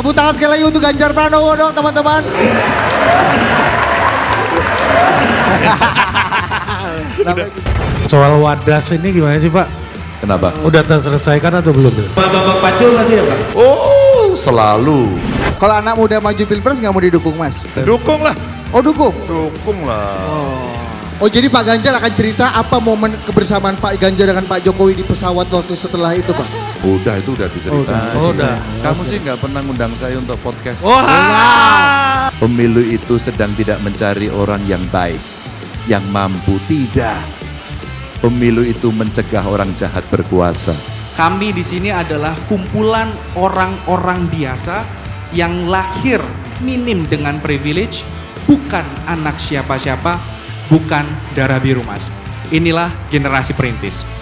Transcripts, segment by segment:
Tepuk tangan sekali lagi untuk Ganjar Pranowo dong teman-teman. Soal Wadas ini gimana sih Pak? Kenapa? Udah terselesaikan atau belum? Pak Bambang Pacul masih ya Pak? Oh, selalu. Kalau anak muda maju pilpres nggak mau didukung Mas? Dukung lah. Oh dukung? Dukung lah. Oh jadi Pak Ganjar akan cerita apa momen kebersamaan Pak Ganjar dengan Pak Jokowi di pesawat waktu setelah itu Pak? Udah itu udah diceritain. Udah. Kamu sih nggak pernah ngundang saya untuk podcast. Wah. Pemilu itu sedang tidak mencari orang yang baik, yang mampu, tidak. Pemilu itu mencegah orang jahat berkuasa. Kami di sini adalah kumpulan orang-orang biasa yang lahir minim dengan privilege, bukan anak siapa-siapa, bukan darah biru Mas. Inilah generasi perintis.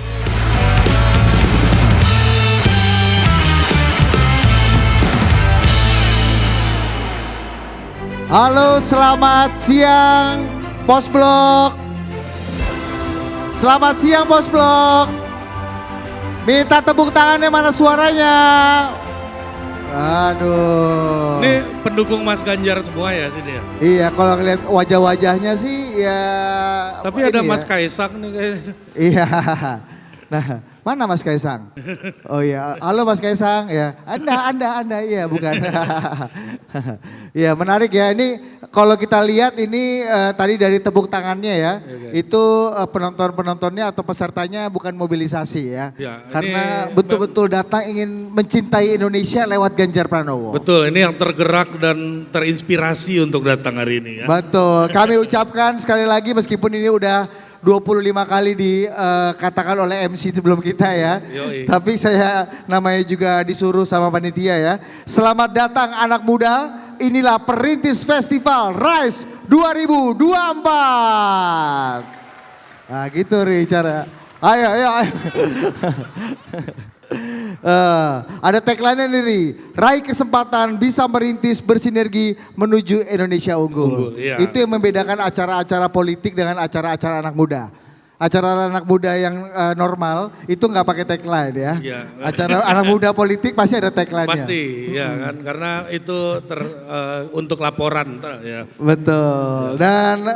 Halo selamat siang Pos Blok. Selamat siang Pos Blok. Minta tepuk tangannya, mana suaranya? Aduh. Ini pendukung Mas Ganjar semua ya sini ya? Iya kalau ngeliat wajah-wajahnya sih ya. Tapi ada ini Mas ya. Kaisang nih kayaknya. Iya. Nah, mana Mas Kaisang? Oh iya, halo Mas Kaisang ya. Anda, iya bukan. Iya menarik ya. Ini kalau kita lihat ini tadi dari tepuk tangannya ya, itu penonton-penontonnya atau pesertanya bukan mobilisasi ya. Ya, karena ini betul-betul datang ingin mencintai Indonesia lewat Ganjar Pranowo. Betul, ini yang tergerak dan terinspirasi untuk datang hari ini ya. Betul, kami ucapkan sekali lagi meskipun ini udah 25 kali dikatakan oleh MC sebelum kita ya. Yoi. Tapi saya namanya juga disuruh sama panitia ya. Selamat datang anak muda, inilah Perintis Festival RISE 2024. Nah gitu Ri cara. Ayo. Ada tagline-nya nih Ri, raih kesempatan bisa merintis bersinergi menuju Indonesia unggul. Iya. Itu yang membedakan acara-acara politik dengan acara-acara anak muda. Acara anak muda yang normal itu nggak pakai tagline ya. Iya. Acara anak muda politik pasti ada tagline-nya. Pasti, ya kan, karena itu untuk laporan ya. Betul. Dan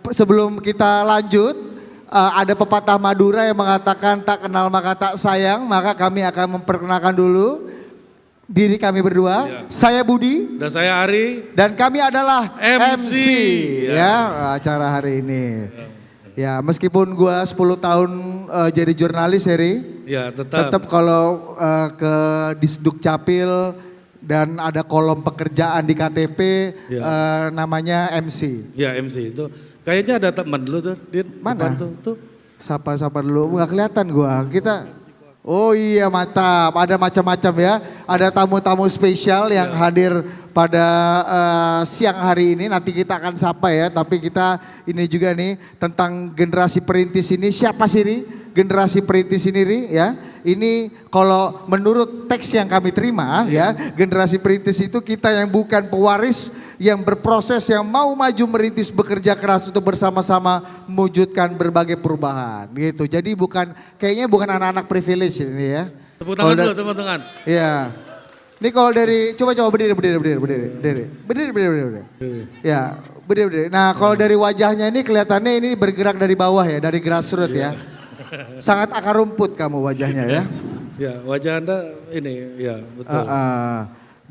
sebelum kita lanjut, ada pepatah Madura yang mengatakan tak kenal maka tak sayang, maka kami akan memperkenalkan dulu diri kami berdua. Iya. Saya Budi Dan saya Ari. dan kami adalah MC, Ya. ya acara hari ini. Ya meskipun gua 10 tahun jadi jurnalis Heri, Ya tetap. tetap kalau ke Disduk Capil dan ada kolom pekerjaan di KTP namanya MC. Ya MC itu. Kayaknya ada teman dulu tuh. Mana? Tuh. Sapa dulu, nggak kelihatan gua. Kita, oh iya mantap, ada macam-macam ya. Ada tamu-tamu spesial yang hadir pada siang hari ini. Nanti kita akan sapa ya, tapi kita ini juga nih tentang generasi perintis ini. Siapa sih Ri? Generasi perintis ini Ri ya. Ini kalau menurut teks yang kami terima ya, generasi perintis itu kita yang bukan pewaris, yang berproses, yang mau maju merintis, bekerja keras untuk bersama-sama mewujudkan berbagai perubahan gitu. Jadi kayaknya bukan anak-anak privilege ini ya. Tepuk tangan dulu teman-teman. Iya. Ini kalau dari, coba berdiri. Ya, berdiri. Nah kalau dari wajahnya ini kelihatannya ini bergerak dari bawah ya, dari grassroots ya. Sangat akar rumput kamu wajahnya ya. Ya wajah Anda ini ya betul.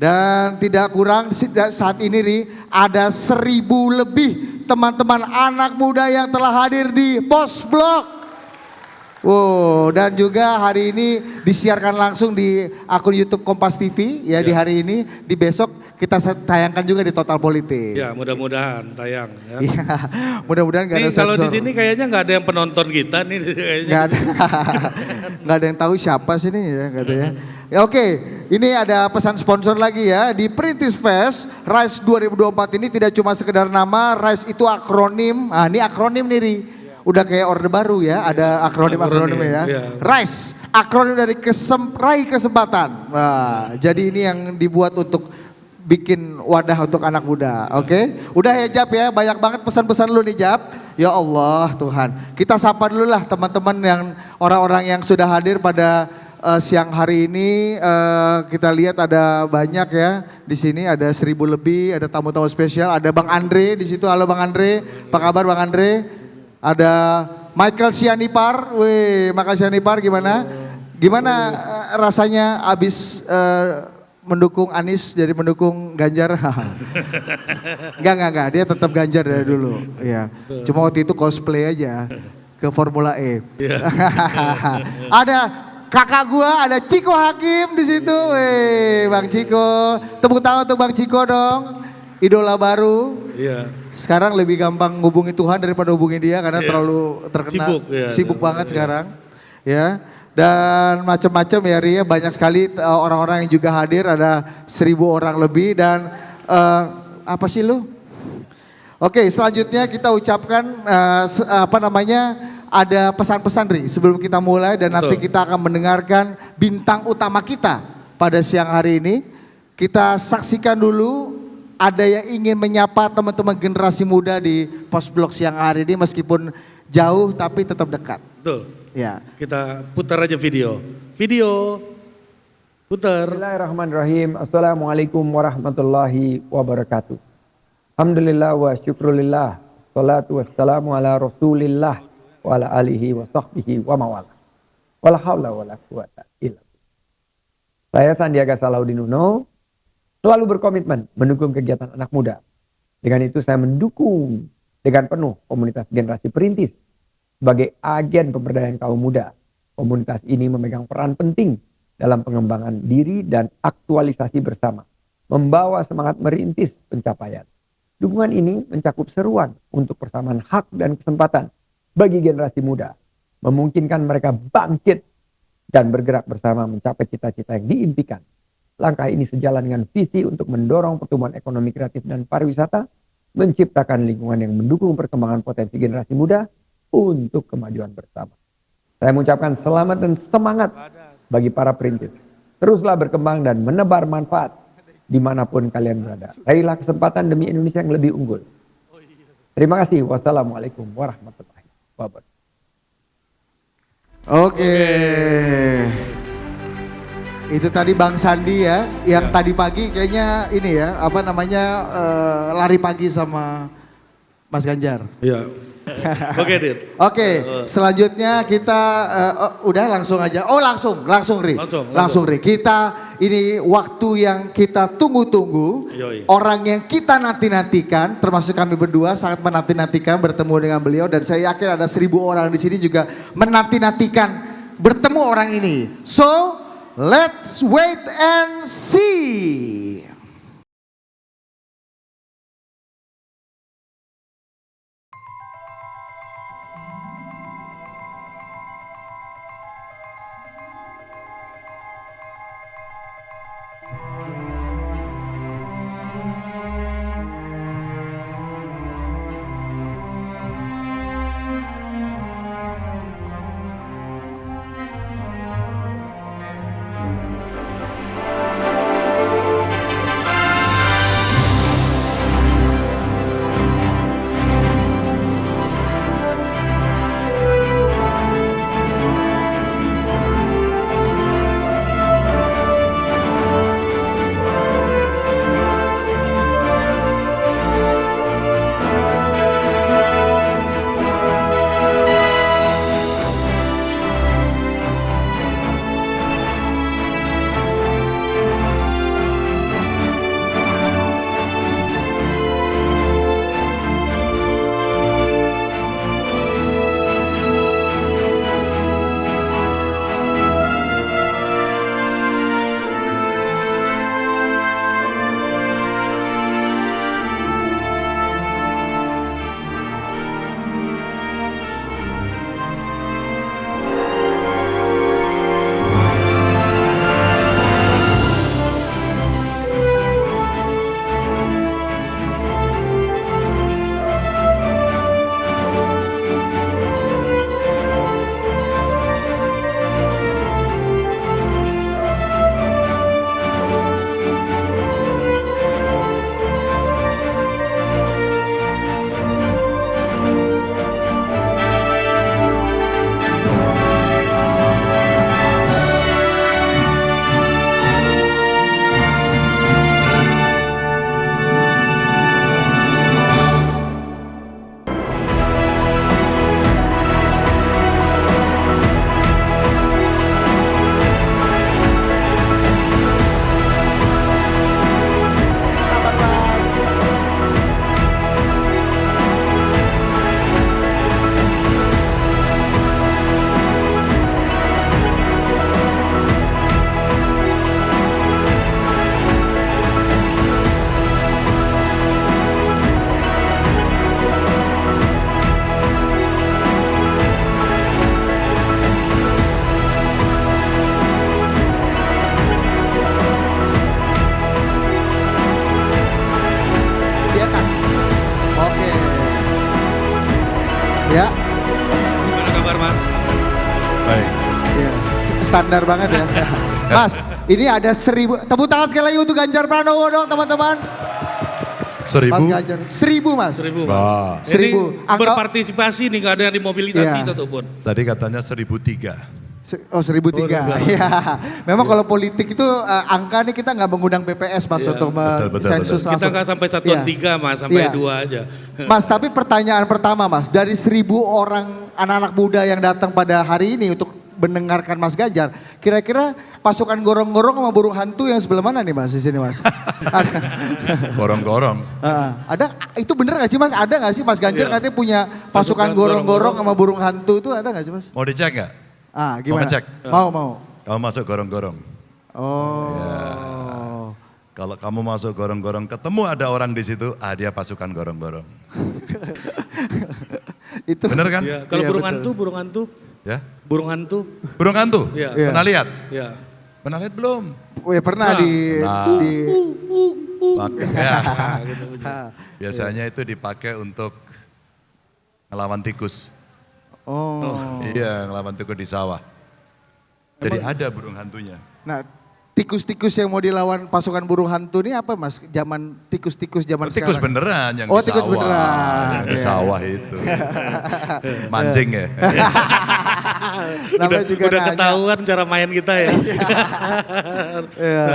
Dan tidak kurang saat ini Ri, ada 1000 lebih teman-teman anak muda yang telah hadir di Pos Blok. Wow, dan juga hari ini disiarkan langsung di akun YouTube Kompas TV ya, di hari ini, di besok kita tayangkan juga di Total Politik. Ya mudah-mudahan tayang ya. Iya, mudah-mudahan gak ada Nih kalau di sensor. sini kayaknya nggak ada yang penonton kita nih kayaknya. Gak ada, gak ada yang tahu siapa sih nih ya, gak ada ya. Ya oke, ini ada pesan sponsor lagi ya. Di Perintis Fest RISE 2024 ini tidak cuma sekedar nama, RISE itu akronim. Ah ini akronim nih Ri. Udah kayak orde baru ya, ada akronim-akronimnya ya. Iya. RISE, akronim dari raih kesempatan. Nah, jadi ini yang dibuat untuk bikin wadah untuk anak muda, oke? Udah ya Jap ya, banyak banget pesan-pesan lu nih Jap. Ya Allah Tuhan, kita sapa dulu lah teman-teman yang orang-orang yang sudah hadir pada siang hari ini kita lihat ada banyak ya di sini, ada 1.000 lebih, ada tamu-tamu spesial, ada Bang Andre di situ. Halo Bang Andre, apa kabar Bang Andre? Ada Michael Sianipar, wih Michael Sianipar gimana? Gimana rasanya abis mendukung Anies jadi mendukung Ganjar? Enggak, dia tetap Ganjar dari dulu. Ya, cuma waktu itu cosplay aja ke Formula E. Ada kakak gua, ada Ciko Hakim di situ. Weh, Bang Ciko. Tepuk tangan untuk Bang Ciko dong. Idola baru. Iya. Sekarang lebih gampang hubungi Tuhan daripada hubungi dia karena terlalu terkenal. Sibuk banget sekarang. Ya. Dan macam-macam ya Ria, banyak sekali orang-orang yang juga hadir, ada 1.000 orang lebih dan apa sih lu? Oke, selanjutnya kita ucapkan ada pesan-pesan Ri sebelum kita mulai dan nanti kita akan mendengarkan bintang utama kita pada siang hari ini. Kita saksikan dulu ada yang ingin menyapa teman-teman generasi muda di Post Blok siang hari ini meskipun jauh tapi tetap dekat. Betul. Ya. Kita putar aja video. Video. Putar. Bismillahirrahmanirrahim. Assalamualaikum warahmatullahi wabarakatuh. Alhamdulillah wa syukrulillah. Salatu wassalamu ala rasulillah wa ala alihi wa sahbihi wa mawala. Wala hawla wala quwata illa billah. Saya Sandiaga Salahuddin Uno selalu berkomitmen mendukung kegiatan anak muda. Dengan itu saya mendukung dengan penuh komunitas generasi perintis sebagai agen pemberdayaan kaum muda. Komunitas ini memegang peran penting dalam pengembangan diri dan aktualisasi bersama, membawa semangat merintis pencapaian. Dukungan ini mencakup seruan untuk persamaan hak dan kesempatan bagi generasi muda, memungkinkan mereka bangkit dan bergerak bersama mencapai cita-cita yang diimpikan. Langkah ini sejalan dengan visi untuk mendorong pertumbuhan ekonomi kreatif dan pariwisata, menciptakan lingkungan yang mendukung perkembangan potensi generasi muda untuk kemajuan bersama. Saya mengucapkan selamat dan semangat bagi para perintis. Teruslah berkembang dan menebar manfaat dimanapun kalian berada. Raihlah kesempatan demi Indonesia yang lebih unggul. Terima kasih. Wassalamualaikum warahmatullahi wabarakatuh. Oke. Itu tadi Bang Sandi ya, yang tadi pagi kayaknya ini ya, lari pagi sama Mas Ganjar. Iya. Oke, Dit. Oke, selanjutnya kita udah langsung aja. Oh, langsung Ri. Langsung Ri. Kita ini waktu yang kita tunggu-tunggu. Orang yang kita nanti-nantikan, termasuk kami berdua sangat menanti-nantikan bertemu dengan beliau dan saya yakin ada 1.000 orang di sini juga menanti-nantikan bertemu orang ini. So, let's wait and see. standar banget ya. Mas, ini ada 1000, tepuk tangan sekali lagi untuk Ganjar Pranowo dong teman-teman. Mas 1000. Ganjar, 1000 Mas. 1000 Mas. Wah. 1000. Ini berpartisipasi nih, gak ada yang dimobilisasi Iya. satupun. Tadi katanya 1003. Oh 1003, ya. Memang kalau politik itu angka nih kita nggak mengundang BPS Mas untuk Betul, sensus Kita langsung. nggak sampai satuan Iya. 3 Mas, sampai Iya. 2 aja. Mas, tapi pertanyaan pertama Mas, dari 1000 orang anak-anak muda yang datang pada hari ini untuk mendengarkan Mas Ganjar, kira-kira pasukan gorong-gorong sama burung hantu yang sebelah mana nih Mas di sini Mas? Gorong-gorong. Ada, itu bener gak sih Mas? Ada gak sih Mas Ganjar Iya. katanya punya pasukan gorong-gorong sama burung hantu itu ada gak sih Mas? Mau dicek nggak? Gimana? ngecek? Mau. Kamu masuk gorong-gorong. Oh. Kalau kamu masuk gorong-gorong, ketemu ada orang di situ, dia pasukan gorong-gorong. Itu Bener kan? Iya, kalau Iya, burung betul. hantu, burung hantu, Ya. burung hantu. Burung hantu? Iya. Pernah lihat? Ya. Pernah lihat belum? Oh ya pernah Nah. di Pakai, ya. Biasanya itu dipakai untuk ngelawan tikus. Oh. Iya, ngelawan tikus di sawah. Jadi ada burung hantunya. Nah, tikus-tikus yang mau dilawan pasukan burung hantu ini apa Mas? Zaman tikus-tikus zaman Tikus sekarang. beneran yang Oh, di tikus sawah. beneran. Yang di Iya. sawah itu. Mancing ya. Namanya juga Udah nanya. ketahuan cara main kita ya. Iya.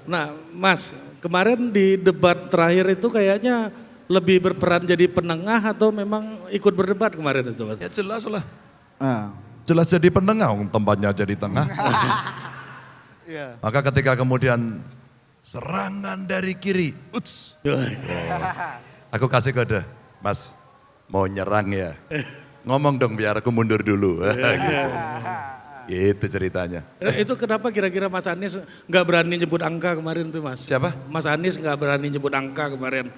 Nah, Mas, kemarin di debat terakhir itu kayaknya lebih berperan jadi penengah atau memang ikut berdebat kemarin itu, Mas? Ya jelas lah. Nah. Jelas jadi penengah, tempatnya jadi tengah. Iya. Maka ketika kemudian serangan dari kiri, uts. Aku kasih kode, Mas mau nyerang ya. Ngomong dong biar aku mundur dulu. Gitu ceritanya. Itu kenapa kira-kira Mas Anies nggak berani nyebut angka kemarin tuh, Mas? Siapa? Mas Anies nggak berani nyebut angka kemarin.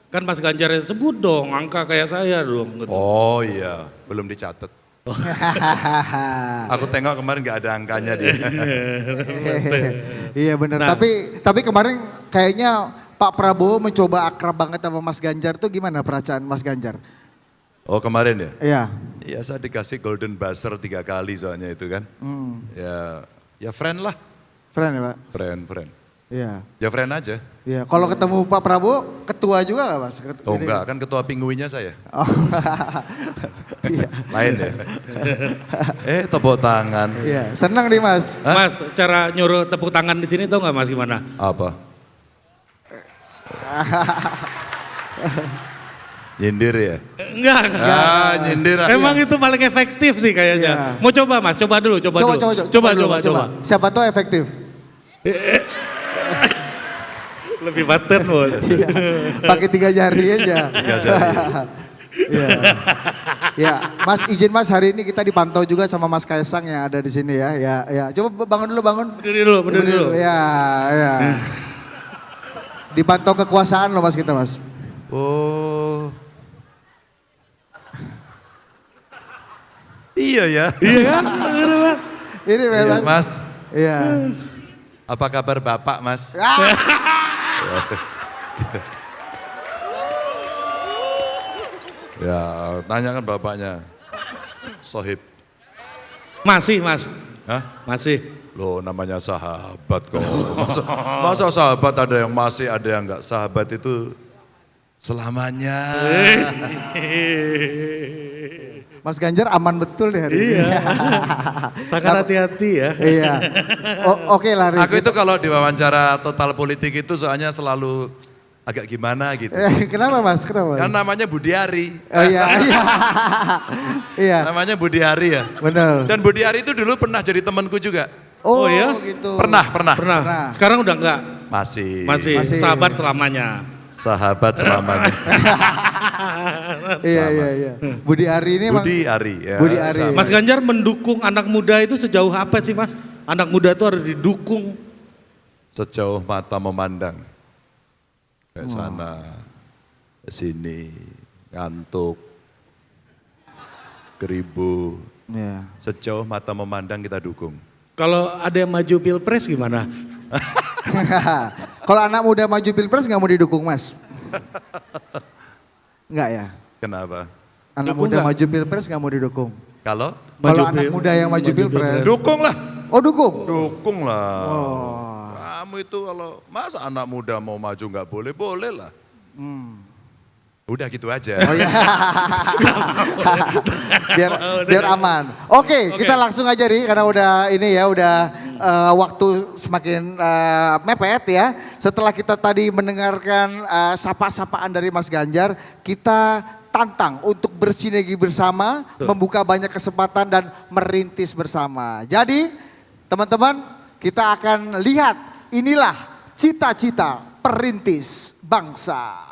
Kan Mas Ganjar yang sebut dong angka kayak saya dong. Gitu. Oh iya, belum dicatat. Aku tengok kemarin gak ada angkanya dia. Iya benar. Nah. Tapi kemarin kayaknya Pak Prabowo mencoba akrab banget sama Mas Ganjar tuh gimana perasaan Mas Ganjar? Oh kemarin ya? Iya. Iya saya dikasih golden buzzer 3 kali soalnya itu kan. Ya friend lah. Friend ya Pak? Friend. Iya. Ya friend aja. Iya. Kalau ketemu Pak Prabowo ketua juga gak Mas? Oh enggak, kan ketua pinguinnya saya. Oh. Iya. Lain ya. Tepuk tangan. Iya. Senang nih Mas. Mas, cara nyuruh tepuk tangan di sini tau nggak Mas gimana? Apa? Nyindir ya? Enggak. Nyindir. Emang itu paling efektif sih kayaknya. Iya. Mau coba Mas, coba dulu. Coba. Coba. Siapa tahu efektif. Lebih pattern Bos. Iya. Pakai 3 jari aja. 3 jari. Iya. Ya, Mas izin Mas hari ini kita dipantau juga sama Mas Kaisang yang ada di sini ya. Ya. Coba bangun dulu. Berdiri dulu. Ya. Dipantau kekuasaan loh Mas kita Mas. Oh. Iya ya. Iya kan? Ini Iya, Mas. Mas. Iya. Apa kabar Bapak, Mas? Ya, tanyakan bapaknya. Sohib. Masih Mas. Hah? Masih. Loh namanya sahabat kok. Masa sahabat ada yang masih, ada yang enggak. Sahabat itu selamanya. Mas Ganjar aman betul deh hari ini. Iya. Sangat hati-hati ya. Iya. Oke lah. Rik. Aku itu kalau diwawancara total politik itu soalnya selalu agak gimana gitu. Kenapa Mas? Kenapa? Kan namanya Budi Ari. Oh iya. Iya. Namanya Budi Ari ya. Benar. Dan Budi Ari itu dulu pernah jadi temanku juga. Oh, ya? gitu. Pernah. Pernah. Sekarang udah enggak? Masih. Masih. Sahabat selamanya. Sahabat selamanya. Iya. Budi Ari ini emang. Budi Ari. Ya, Budi Ari. sama. Mas Ganjar mendukung anak muda itu sejauh apa sih Mas? Anak muda itu harus didukung. Sejauh mata memandang. Kayak sana, ke sini, ngantuk, keribu. Iya. Sejauh mata memandang kita dukung. Kalau ada yang maju pilpres gimana? Kalau anak muda maju pilpres nggak mau didukung Mas? Nggak ya? Kenapa? Anak Dukung muda nggak? maju pilpres nggak mau didukung. Kalau Kalau anak muda yang maju pilpres. dukung lah. Oh dukung? Dukung lah. Oh. Kamu itu kalau masa anak muda mau maju nggak boleh, boleh lah. Udah gitu aja. Oh ya. biar aman. Oke, kita langsung aja nih karena udah ini ya udah waktu semakin mepet ya. Setelah kita tadi mendengarkan sapa-sapaan dari Mas Ganjar, kita tantang untuk bersinergi bersama, membuka banyak kesempatan dan merintis bersama. Jadi teman-teman, kita akan lihat inilah cita-cita perintis bangsa.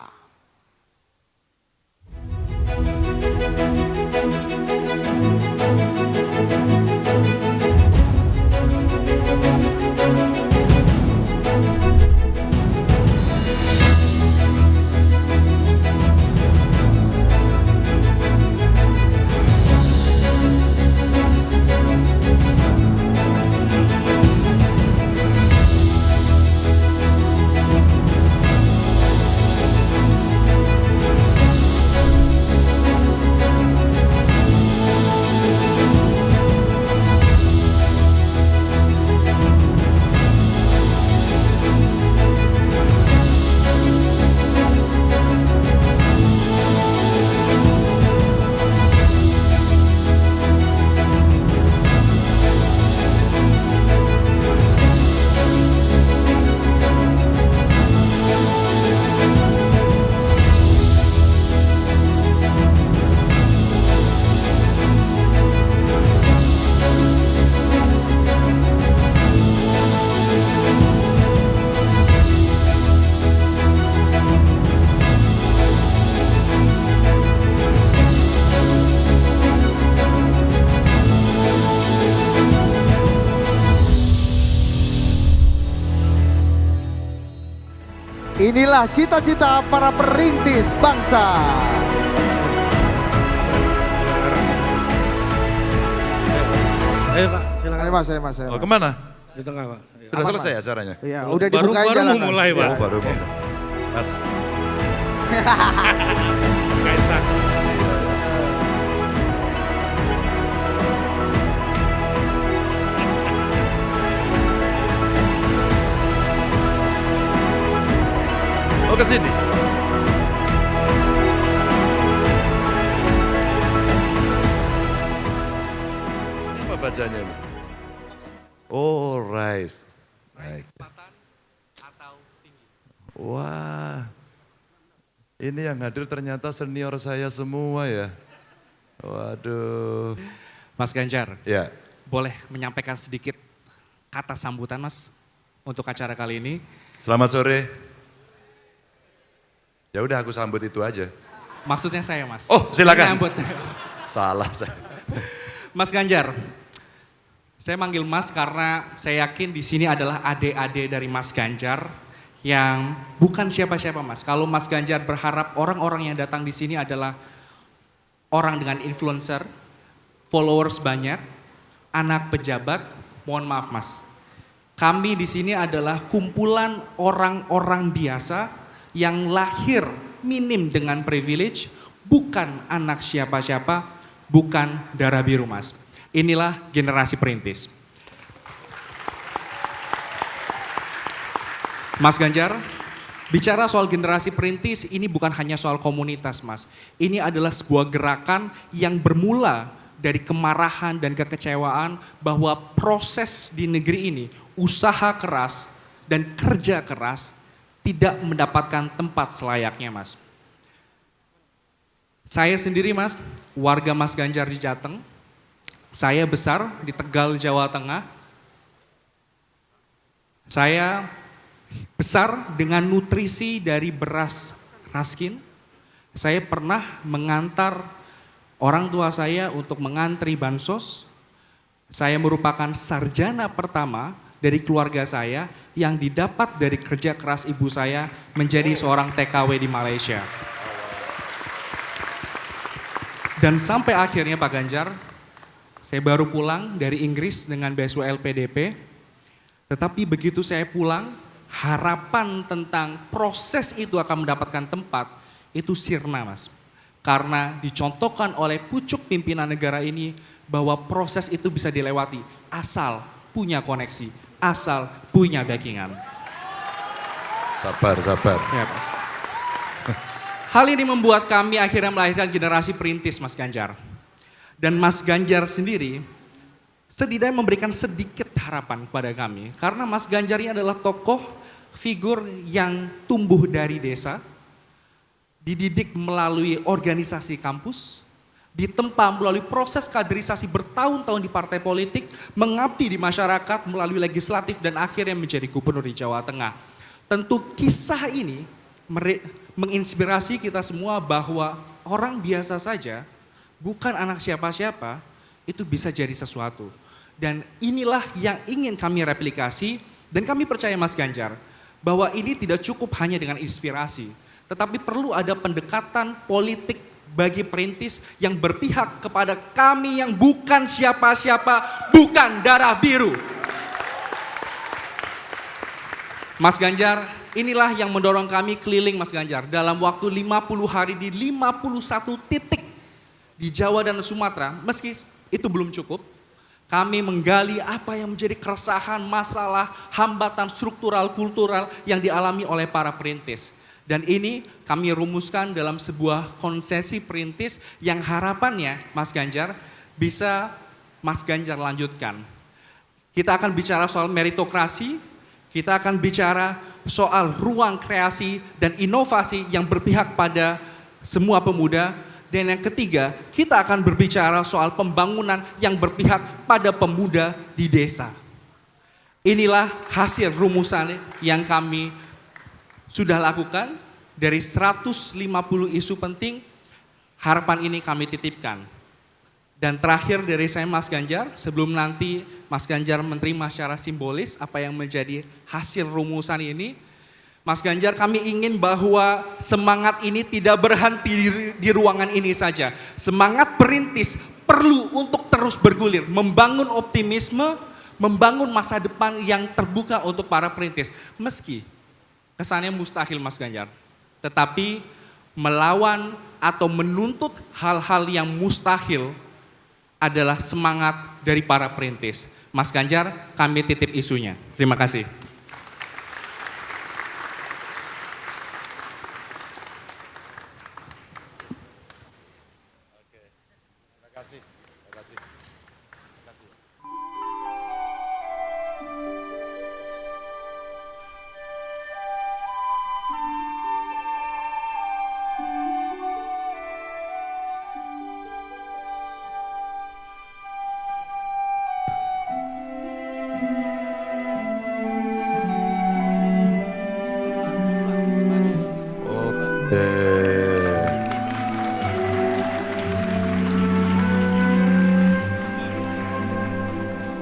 Inilah cita-cita para perintis bangsa. Ayo Pak, silakan. Ayo Mas, ayo Mas. Oh, kemana? Di tengah Pak. Sudah selesai acaranya? Iya, udah Baru dibukain jalan. mau mulai Pak. Oh, baru mau. Mas, Kaisang. oh ke sini. Ini apa bacanya ini? Oh, rice. Rice. Wah, ini yang hadir ternyata senior saya semua ya. Waduh. Mas Ganjar, Ya, boleh menyampaikan sedikit kata sambutan Mas untuk acara kali ini? selamat sore. Ya udah aku sambut itu aja. Maksudnya saya Mas. Oh, silakan. Menyambut. Salah saya. Mas Ganjar, saya manggil Mas karena saya yakin di sini adalah adik-adik dari Mas Ganjar yang bukan siapa-siapa Mas. Kalau Mas Ganjar berharap orang-orang yang datang di sini adalah orang dengan influencer, followers banyak, anak pejabat, mohon maaf Mas. Kami di sini adalah kumpulan orang-orang biasa yang lahir minim dengan privilege, bukan anak siapa-siapa, bukan darah biru Mas. Inilah generasi perintis. Mas Ganjar, bicara soal generasi perintis ini bukan hanya soal komunitas Mas. Ini adalah sebuah gerakan yang bermula dari kemarahan dan kekecewaan bahwa proses di negeri ini, usaha keras dan kerja keras tidak mendapatkan tempat selayaknya Mas. Saya sendiri Mas, warga Mas Ganjar di Jateng. Saya besar di Tegal, Jawa Tengah. Saya besar dengan nutrisi dari beras raskin. Saya pernah mengantar orang tua saya untuk mengantri bansos. Saya merupakan sarjana pertama dari keluarga saya yang didapat dari kerja keras ibu saya menjadi seorang TKW di Malaysia. Dan sampai akhirnya Pak Ganjar, saya baru pulang dari Inggris dengan beasiswa LPDP. Tetapi begitu saya pulang, harapan tentang proses itu akan mendapatkan tempat, itu sirna Mas. Karena dicontohkan oleh pucuk pimpinan negara ini bahwa proses itu bisa dilewati asal punya koneksi, asal punya backingan. Sabar, sabar. Ya, Mas. Hal ini membuat kami akhirnya melahirkan generasi perintis, Mas Ganjar. Dan Mas Ganjar sendiri setidaknya memberikan sedikit harapan kepada kami. Karena Mas Ganjar ini adalah tokoh, figur yang tumbuh dari desa, dididik melalui organisasi kampus, ditempa melalui proses kaderisasi bertahun-tahun di partai politik, mengabdi di masyarakat melalui legislatif dan akhirnya menjadi gubernur di Jawa Tengah. Tentu kisah ini menginspirasi kita semua bahwa orang biasa saja, bukan anak siapa-siapa, itu bisa jadi sesuatu. Dan inilah yang ingin kami replikasi dan kami percaya Mas Ganjar, bahwa ini tidak cukup hanya dengan inspirasi, tetapi perlu ada pendekatan politik bagi perintis yang berpihak kepada kami yang bukan siapa-siapa, bukan darah biru. Mas Ganjar, inilah yang mendorong kami keliling Mas Ganjar dalam waktu 50 hari di 51 titik di Jawa dan Sumatera. Meski itu belum cukup, kami menggali apa yang menjadi keresahan, masalah, hambatan struktural, kultural yang dialami oleh para perintis. Dan ini kami rumuskan dalam sebuah konsesi perintis yang harapannya Mas Ganjar bisa Mas Ganjar lanjutkan. Kita akan bicara soal meritokrasi, kita akan bicara soal ruang kreasi dan inovasi yang berpihak pada semua pemuda. Dan yang ketiga, kita akan berbicara soal pembangunan yang berpihak pada pemuda di desa. Inilah hasil rumusan yang kami sudah lakukan dari 150 isu penting, harapan ini kami titipkan. Dan terakhir dari saya Mas Ganjar, sebelum nanti Mas Ganjar menerima secara simbolis apa yang menjadi hasil rumusan ini, Mas Ganjar, kami ingin bahwa semangat ini tidak berhenti di ruangan ini saja. Semangat perintis perlu untuk terus bergulir, membangun optimisme, membangun masa depan yang terbuka untuk para perintis. Meski kesannya mustahil Mas Ganjar, tetapi melawan atau menuntut hal-hal yang mustahil adalah semangat dari para perintis. Mas Ganjar, kami titip isunya. Terima kasih.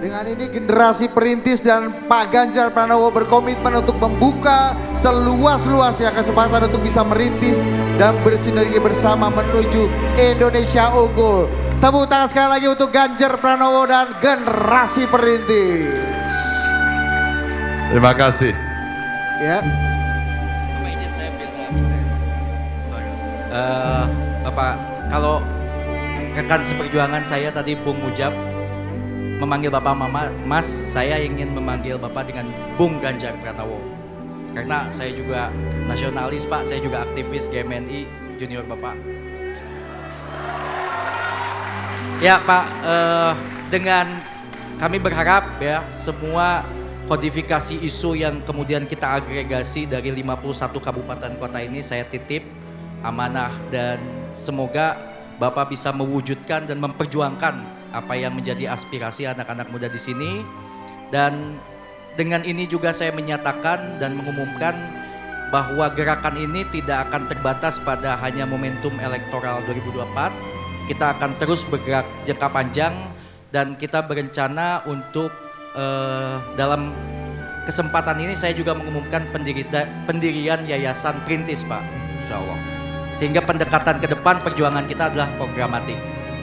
Dengan ini generasi perintis dan Pak Ganjar Pranowo berkomitmen untuk membuka seluas-luasnya kesempatan untuk bisa merintis dan bersinergi bersama menuju Indonesia unggul. Tepuk tangan sekali lagi untuk Ganjar Pranowo dan generasi perintis. Terima kasih. Ya. Bapak izin saya bicara. Bapak, kalau rekan seperjuangan saya tadi Bung Mujab memanggil Bapak Mama, Mas, saya ingin memanggil Bapak dengan Bung Ganjar Pranowo. Karena saya juga nasionalis Pak, saya juga aktivis GMNI junior Bapak. Ya Pak, dengan kami berharap ya semua kodifikasi isu yang kemudian kita agregasi dari 51 kabupaten kota ini saya titip amanah dan semoga Bapak bisa mewujudkan dan memperjuangkan apa yang menjadi aspirasi anak-anak muda di sini. Dan dengan ini juga saya menyatakan dan mengumumkan bahwa gerakan ini tidak akan terbatas pada hanya momentum elektoral 2024. Kita akan terus bergerak jangka panjang dan kita berencana untuk dalam kesempatan ini saya juga mengumumkan pendirian Yayasan Perintis Pak, insya Allah. Sehingga pendekatan ke depan perjuangan kita adalah programatik.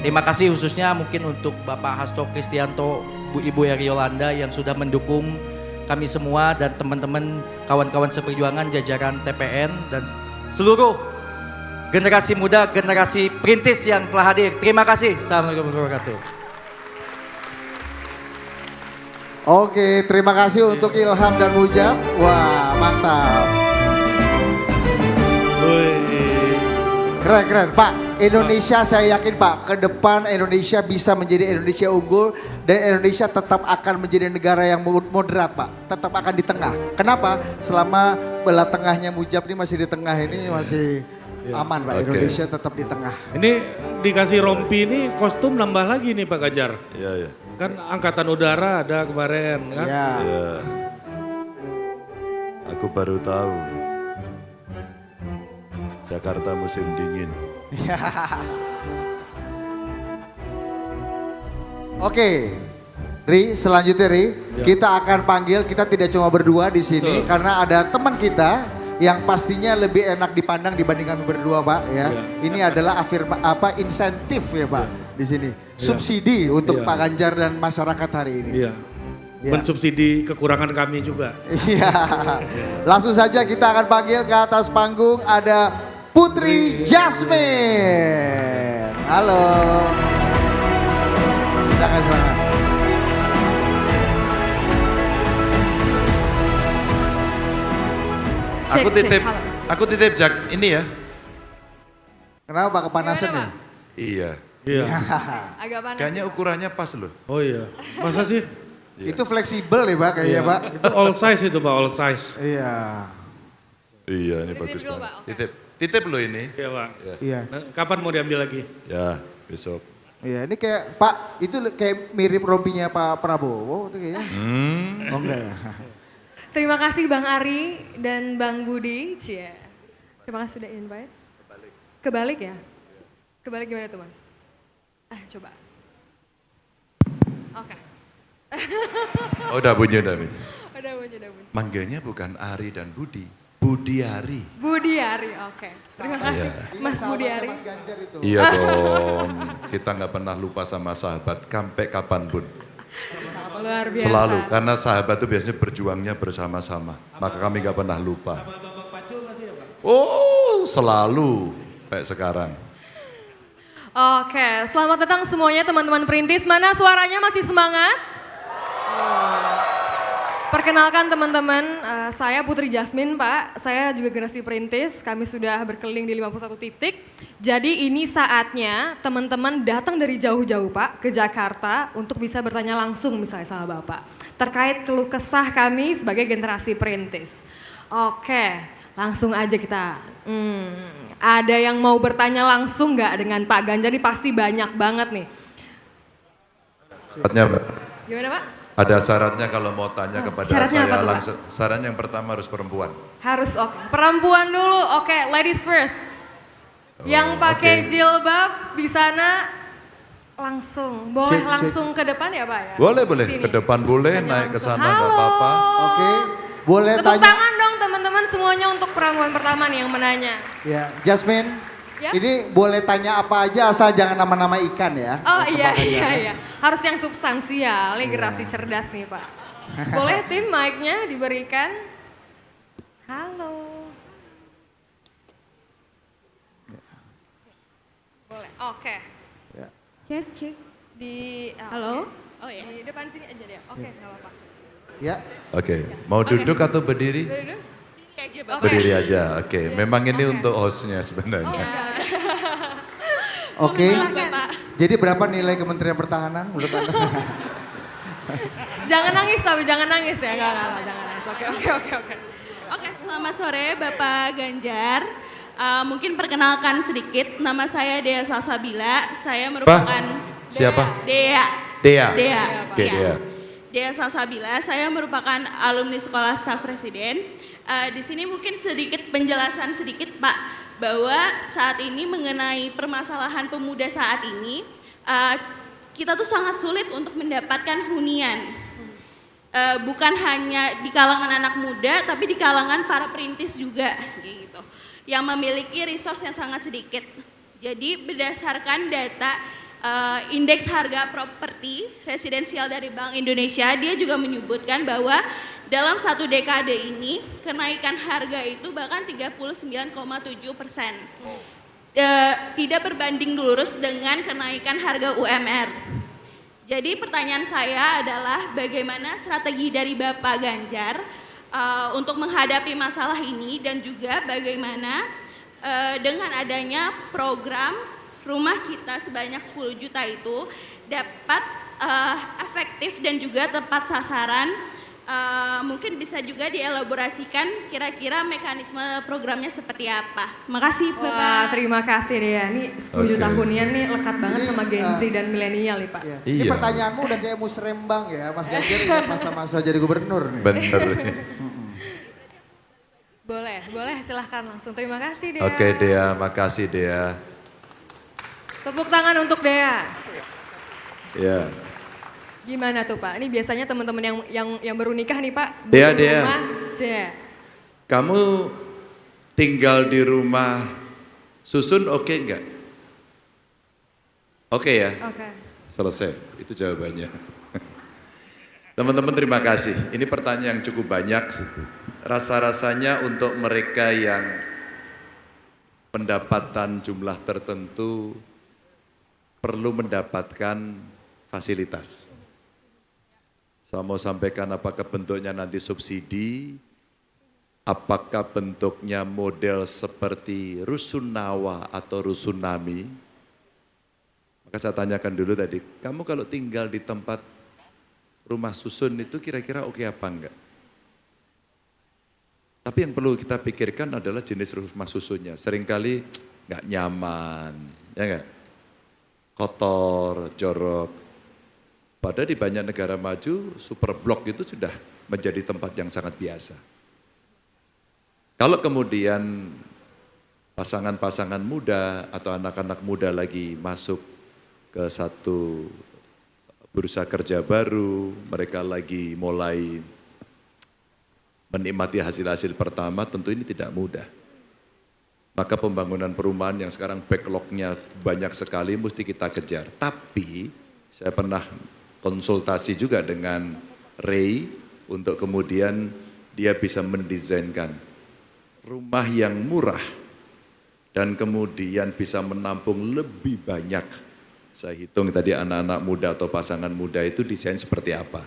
Terima kasih khususnya mungkin untuk Bapak Hasto Kristianto, Bu Ibu Eri Yolanda yang sudah mendukung kami semua dan teman-teman kawan-kawan seperjuangan jajaran TPN dan seluruh generasi muda, generasi perintis yang telah hadir. Terima kasih. Assalamualaikum warahmatullahi wabarakatuh. Oke, terima kasih untuk Ilham dan Mujab. Wah, mantap. Keren, Pak. Indonesia saya yakin Pak, ke depan Indonesia bisa menjadi Indonesia unggul dan Indonesia tetap akan menjadi negara yang moderat Pak. Tetap akan di tengah. Kenapa? Selama belah tengahnya Mujab ini masih di tengah ini masih aman Pak. Indonesia tetap di tengah. Ini dikasih rompi ini kostum nambah lagi nih Pak Ganjar. Iya, iya. Kan angkatan udara ada kemarin kan. Ya. Iya. Aku baru tahu. Jakarta musim dingin. Oke, Ri, selanjutnya Ri, kita akan panggil, kita tidak cuma berdua di sini karena ada teman kita yang pastinya lebih enak dipandang dibanding kami berdua Pak ya. Ini adalah insentif ya Pak di sini. Subsidi untuk Pak Ganjar dan masyarakat hari ini. Iya. Mensubsidi kekurangan kami juga. Iya. Langsung saja kita akan panggil ke atas panggung ada Putri Jasmine. Halo. Silakan. Aku titip Jak ini ya. Kenapa Pak kepanasan ya? Iya. Iya. Agak panas. Kayaknya ukurannya pas loh. Oh iya. Masa sih? Itu fleksibel ya Pak kayaknya Pak. Itu all size itu Pak, all size. Iya. Iya, ini Titipin bagus dulu, banget. Pak, oke. Titip loh ini. Iya Pak. Iya. Nah, kapan mau diambil lagi? Ya, besok. Iya, ini kayak Pak, itu kayak mirip rompinya Pak Prabowo itu kayaknya. Oh enggak ya? Terima kasih Bang Ari dan Bang Budi. Cie. Terima kasih sudah invite. Kebalik ya? Kebalik gimana tuh Mas? Coba. Oke. Oh udah bunyi. Udah bunyi. Manggilnya bukan Ari dan Budi, Budi Ari. Budi Ari, oke. Terima kasih Mas Budi Ari. Mas Ganjar itu. Iya dong, kita nggak pernah lupa sama sahabat, sampai kapanpun. Luar biasa. Selalu, karena sahabat itu biasanya berjuangnya bersama-sama. Maka kami nggak pernah lupa. Oh, selalu kayak sekarang. Oke, selamat datang semuanya teman-teman perintis. Mana suaranya masih semangat? Perkenalkan teman-teman, saya Putri Jasmine Pak. Saya juga generasi perintis, kami sudah berkeliling di 51 titik. Jadi ini saatnya teman-teman datang dari jauh-jauh Pak ke Jakarta untuk bisa bertanya langsung misalnya sama Bapak. Terkait keluh kesah kami sebagai generasi perintis. Oke, langsung aja kita. Ada yang mau bertanya langsung nggak dengan Pak Ganjar? Ini pasti banyak banget nih. Syaratnya, Mbak. Gimana Pak? Ada syaratnya kalau mau tanya kepada syaratnya apa saya tuh, Pak? langsung. Syaratnya yang pertama harus perempuan. Harus oke. Perempuan dulu, oke. Ladies first. Yang pakai jilbab di sana langsung. Boleh langsung ke depan ya Pak ya? Boleh, Sini. ke depan boleh, Tanya naik ke langsung. sana nggak Halo. apa-apa. Oke, boleh Tepuk tanya. tangan dong teman-teman semuanya untuk perempuan pertama nih yang menanya. Ya, Jasmine. Ya. Ini boleh tanya apa aja asal jangan nama-nama ikan ya. Oh iya. Harus yang substansial, ini generasi cerdas nih Pak. Boleh tim mic-nya diberikan? Halo. Boleh, oke. Cek. Di Halo? Oh ya. Di depan sini aja deh. Oke, nggak apa-apa. Ya. Oke, mau duduk atau berdiri? Duduk. Ini aja Bapak. Berdiri aja, oke. Memang ini untuk hostnya sebenarnya. Oke. Bapak. Jadi berapa nilai Kementerian Pertahanan menurut Anda? Jangan nangis tapi jangan nangis ya. Enggak, jangan nangis. Oke. Oke, selamat sore Bapak Ganjar. Mungkin perkenalkan sedikit, nama saya Dea Salsabila. Saya merupakan Siapa? Dea. Dea. Oke, Iya. Dea. Dea Salsabila. Saya merupakan alumni Sekolah Staf Presiden. Di sini mungkin sedikit penjelasan sedikit Pak, bahwa saat ini mengenai permasalahan pemuda saat ini, kita tuh sangat sulit untuk mendapatkan hunian. Bukan hanya di kalangan anak muda, tapi di kalangan para perintis juga, gitu. Yang memiliki resource yang sangat sedikit. Jadi berdasarkan data indeks harga properti residensial dari Bank Indonesia, dia juga menyebutkan bahwa dalam satu dekade ini kenaikan harga itu bahkan 39,7%. Tidak berbanding lurus dengan kenaikan harga UMR. Jadi pertanyaan saya adalah bagaimana strategi dari Bapak Ganjar untuk menghadapi masalah ini dan juga bagaimana dengan adanya program rumah kita sebanyak 10 juta itu dapat efektif dan juga tepat sasaran. Mungkin bisa juga dielaborasikan kira-kira mekanisme programnya seperti apa. Makasih Bapak. Wah, terima kasih deh ya. Ini 10 juta hunian nih lekat banget sama Gen Z dan milenial nih Pak. Iya. Ini Iya. pertanyaanmu udah kayak musrembang ya Mas Ganjar ingat masa-masa jadi gubernur nih. Bener. Boleh silahkan langsung. Terima kasih Dea. Oke Dea, makasih Dea. Tepuk tangan untuk Dea. Ya. Gimana tuh Pak? Ini biasanya teman-teman yang baru nikah nih Pak. Dea, butuh Dea. rumah. Cie. Kamu tinggal di rumah susun oke nggak? Oke ya? Oke. Selesai, itu jawabannya. Teman-teman terima kasih. Ini pertanyaan yang cukup banyak. Rasa-rasanya untuk mereka yang pendapatan jumlah tertentu perlu mendapatkan fasilitas. Saya mau sampaikan apakah bentuknya nanti subsidi, apakah bentuknya model seperti rusunawa atau rusunami. Maka saya tanyakan dulu tadi, kamu kalau tinggal di tempat rumah susun itu kira-kira oke apa enggak? Tapi yang perlu kita pikirkan adalah jenis rumah susunnya. Seringkali enggak nyaman, ya enggak? Kotor, jorok. Padahal di banyak negara maju, super blok itu sudah menjadi tempat yang sangat biasa. Kalau kemudian pasangan-pasangan muda atau anak-anak muda lagi masuk ke satu bursa kerja baru, mereka lagi mulai menikmati hasil-hasil pertama, tentu ini tidak mudah. Maka pembangunan perumahan yang sekarang backlognya banyak sekali mesti kita kejar. Tapi saya pernah konsultasi juga dengan Ray untuk kemudian dia bisa mendesainkan rumah yang murah dan kemudian bisa menampung lebih banyak. Saya hitung tadi anak-anak muda atau pasangan muda itu desain seperti apa.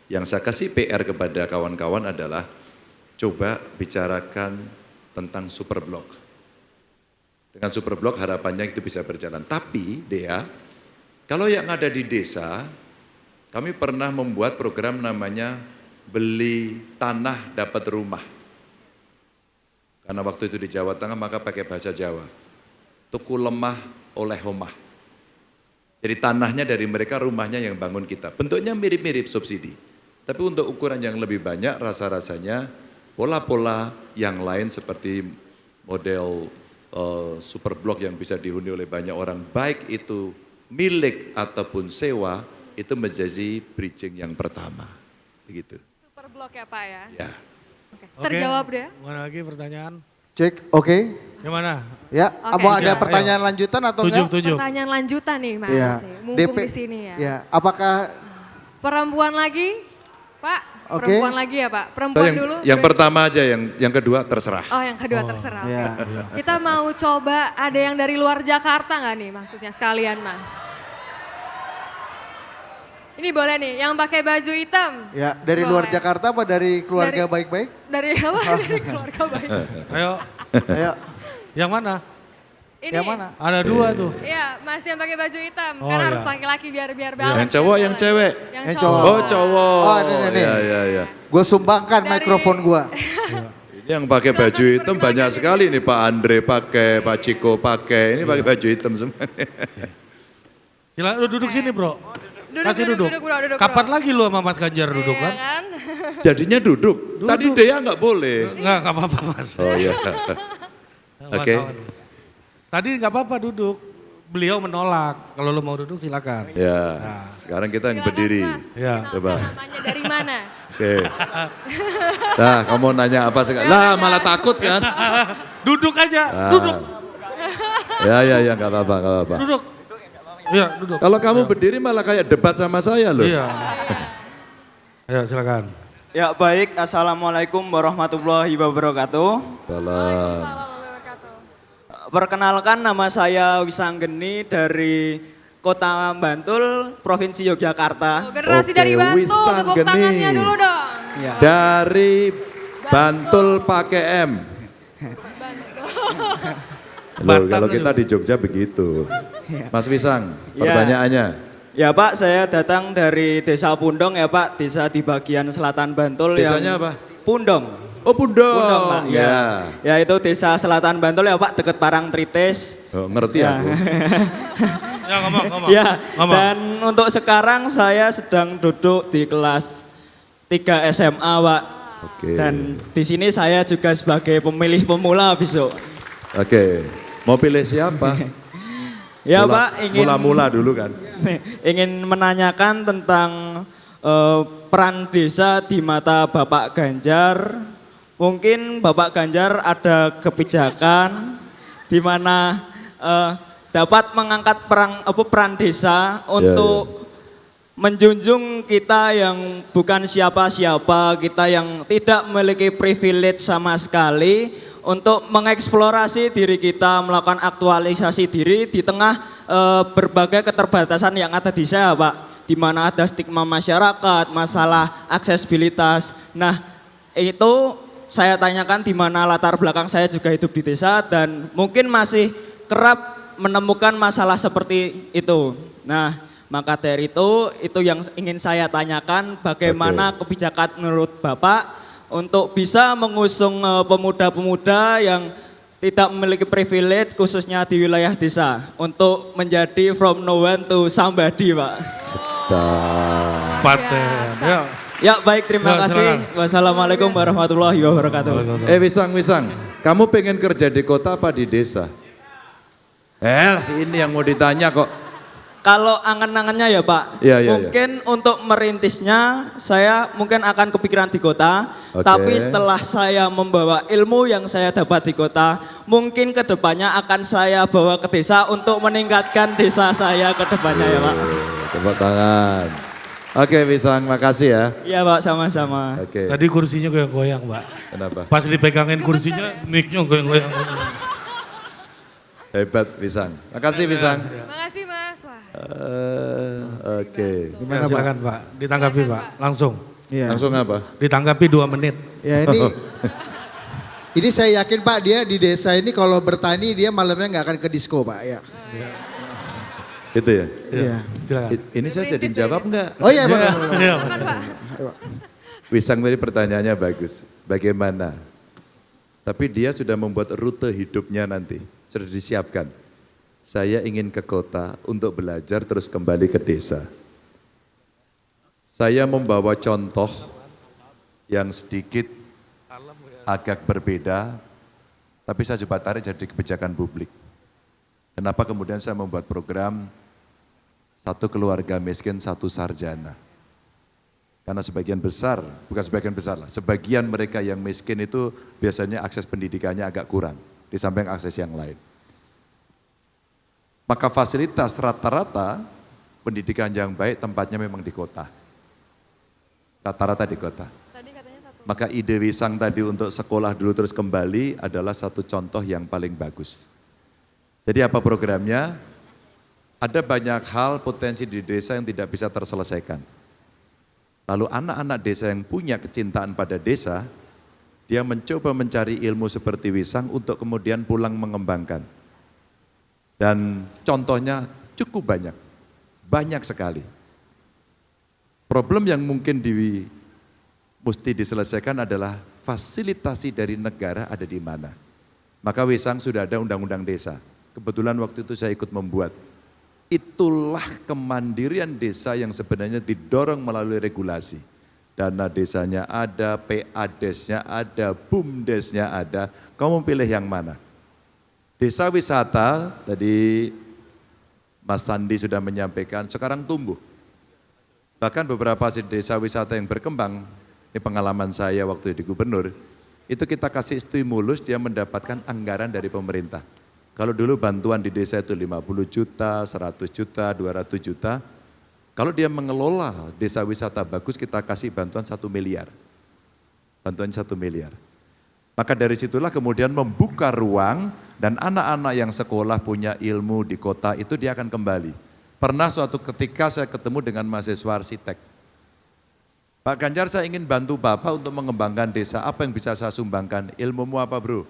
Yang saya kasih PR kepada kawan-kawan adalah coba bicarakan tentang super blok. Dengan super blok harapannya itu bisa berjalan. Tapi Dea, kalau yang ada di desa, kami pernah membuat program namanya beli tanah dapat rumah. Karena waktu itu di Jawa Tengah maka pakai bahasa Jawa. Tuku lemah oleh homah. Jadi tanahnya dari mereka, rumahnya yang bangun kita. Bentuknya mirip-mirip subsidi. Tapi untuk ukuran yang lebih banyak rasa-rasanya pola-pola yang lain seperti model super blok yang bisa dihuni oleh banyak orang. Baik itu milik ataupun sewa, itu menjadi bridging yang pertama, begitu. Super blok ya Pak ya? Ya. Oke. Terjawab deh. Mana lagi pertanyaan? Cek, oke. Gimana? Ya, Oke. mau ada Ya, pertanyaan lanjutan atau enggak? Tujuh. Pertanyaan lanjutan nih Mas. Iya. Mumpung di sini ya. Ya, apakah Perempuan lagi? Pak, Oke. perempuan lagi ya Pak? Perempuan Saya dulu? yang pertama aja, yang kedua terserah. Oh yang kedua terserah. Iya. Oke. Kita mau coba ada yang dari luar Jakarta nggak nih maksudnya sekalian Mas? Ini boleh nih, yang pakai baju hitam. ya dari luar Boleh. Jakarta apa dari keluarga Dari- baik-baik? Dari apa? Dari keluarga baik. Ayo, Ayo, yang mana? Ini, yang mana? Ada dua tuh. Iya, Mas yang pakai baju hitam. Oh, Kan iya. harus laki-laki biar balance. Yang cowok, kan, yang boleh. cewek? Yang Yang cowok. cowok. Oh cowok. Oh, ini. Ya. Gue sumbangkan Dari- mikrofon gue. Ini yang pakai baju hitam banyak sekali nih, Pak Andre pakai, Pak Ciko pakai. Ini pakai baju hitam semua. Silakan lu duduk sini bro. Kasih Duduk, duduk. bro, duduk, Kapan bro. lagi lu sama Mas Ganjar duduk Iya kan? kan? Jadinya duduk. Tadi dia nggak boleh. Enggak apa-apa Mas. Oh iya. Oke. Wartawan, Mas. Tadi nggak apa-apa duduk. Beliau menolak. Kalau lu mau duduk silakan. Ya. Sekarang kita yang Silakan, berdiri. Mas. Ya. Kenalkan Coba. Namanya dari mana? Oke. Nah, kamu nanya apa sekarang? Lah, malah takut kan? Duduk aja, Ah. duduk, Ya, nggak apa-apa. duduk. Iya, duduk. Kalau kamu berdiri malah kayak debat sama saya loh. Iya. Ya silakan. Ya baik, Assalamualaikum warahmatullahi wabarakatuh. Salam. Waalaikumsalam warahmatullahi wabarakatuh. Perkenalkan nama saya Wisanggeni dari Kota Bantul, Provinsi Yogyakarta. Oh, generasi Oke, dari Bantul, Wisan tepuk Geni. tangannya dulu dong. Ya. Dari Bantul pakai M. Loh, Batang kalau kita juga. di Jogja begitu. Mas Wisang, Ya. pertanyaannya. Ya Pak, saya datang dari Desa Pundong ya Pak, desa di bagian selatan Bantul. Desanya apa? Pundong. Oh Pundong. Pundong Pak, Ya. ya itu desa selatan Bantul ya Pak, dekat Parangtritis. Oh, ngerti Ya. aku. Ya ngomong. Ya, Ngomong. dan untuk sekarang saya sedang duduk di kelas 3 SMA Pak. Oke. Dan di sini saya juga sebagai pemilih pemula besok. Oke. Mau pilih siapa? Ya Mula- Pak, ingin Mula-mula dulu kan. ingin menanyakan tentang peran desa di mata Bapak Ganjar. Mungkin Bapak Ganjar ada kebijakan di mana dapat mengangkat peran desa untuk menjunjung kita yang bukan siapa-siapa, kita yang tidak memiliki privilege sama sekali untuk mengeksplorasi diri kita, melakukan aktualisasi diri di tengah berbagai keterbatasan yang ada di saya Pak. Di mana ada stigma masyarakat, masalah aksesibilitas. Nah itu saya tanyakan di mana latar belakang saya juga hidup di desa dan mungkin masih kerap menemukan masalah seperti itu. Nah, maka dari itu yang ingin saya tanyakan bagaimana kebijakan menurut Bapak untuk bisa mengusung pemuda-pemuda yang tidak memiliki privilege khususnya di wilayah desa untuk menjadi from no one to somebody, Pak. Paten. Ya. Ya, baik, terima Ya, kasih. silakan. Wassalamualaikum warahmatullahi wabarakatuh. Wisang, kamu pengen kerja di kota apa di desa? Ini yang mau ditanya kok. Kalau angan-angannya ya Pak, Iya, iya, mungkin untuk merintisnya saya mungkin akan kepikiran di kota, Oke. tapi setelah saya membawa ilmu yang saya dapat di kota, mungkin kedepannya akan saya bawa ke desa untuk meningkatkan desa saya ke depannya ya Pak. Tepuk tangan. Oke Wisang, makasih ya. Iya Pak, sama-sama. Oke, Tadi kursinya goyang-goyang, Mbak. kenapa? Pas dipegangin kursinya, mic-nya goyang-goyang. Hebat Wisang. Makasih Wisang. Makasih Mas. Wah. Oke. Ya, silakan Pak, ditanggapi Pak, langsung. Iya. Langsung apa? Ditanggapi 2 menit. Ya ini saya yakin Pak dia di desa ini kalau bertani dia malamnya nggak akan ke disco Pak ya. Itu ya? Iya. Silakan. Ini saya jadi jawab enggak? Oh iya Pak. Iya. Wisang tadi pertanyaannya bagus. Bagaimana? Tapi dia sudah membuat rute hidupnya nanti. Sudah disiapkan. Saya ingin ke kota untuk belajar terus kembali ke desa. Saya membawa contoh yang sedikit agak berbeda, tapi saya coba tarik jadi kebijakan publik. Kenapa kemudian saya membuat program satu keluarga miskin, satu sarjana. Karena sebagian besar, bukan sebagian besar lah, sebagian mereka yang miskin itu biasanya akses pendidikannya agak kurang, di samping akses yang lain. Maka fasilitas rata-rata pendidikan yang baik tempatnya memang di kota. Rata-rata di kota. Maka ide Wisang tadi untuk sekolah dulu terus kembali adalah satu contoh yang paling bagus. Jadi apa programnya? Ada banyak hal potensi di desa yang tidak bisa terselesaikan. Lalu anak-anak desa yang punya kecintaan pada desa, dia mencoba mencari ilmu seperti Wisang untuk kemudian pulang mengembangkan. Dan contohnya cukup banyak sekali. Problem yang mungkin mesti diselesaikan adalah fasilitasi dari negara ada di mana. Maka Wisang sudah ada undang-undang desa. Kebetulan waktu itu saya ikut membuat. Itulah kemandirian desa yang sebenarnya didorong melalui regulasi. Dana desanya ada, PADES-nya ada, BUMDES-nya ada. Kamu pilih yang mana? Desa wisata, tadi Mas Sandi sudah menyampaikan, sekarang tumbuh. Bahkan beberapa desa wisata yang berkembang, ini pengalaman saya waktu di gubernur, itu kita kasih stimulus dia mendapatkan anggaran dari pemerintah. Kalau dulu bantuan di desa itu 50 juta, 100 juta, 200 juta. Kalau dia mengelola desa wisata bagus, kita kasih bantuan 1 miliar. Bantuan 1 miliar. Maka dari situlah kemudian membuka ruang dan anak-anak yang sekolah punya ilmu di kota itu dia akan kembali. Pernah suatu ketika saya ketemu dengan mahasiswa arsitek. Pak Ganjar, saya ingin bantu Bapak untuk mengembangkan desa. Apa yang bisa saya sumbangkan? Ilmumu apa bro?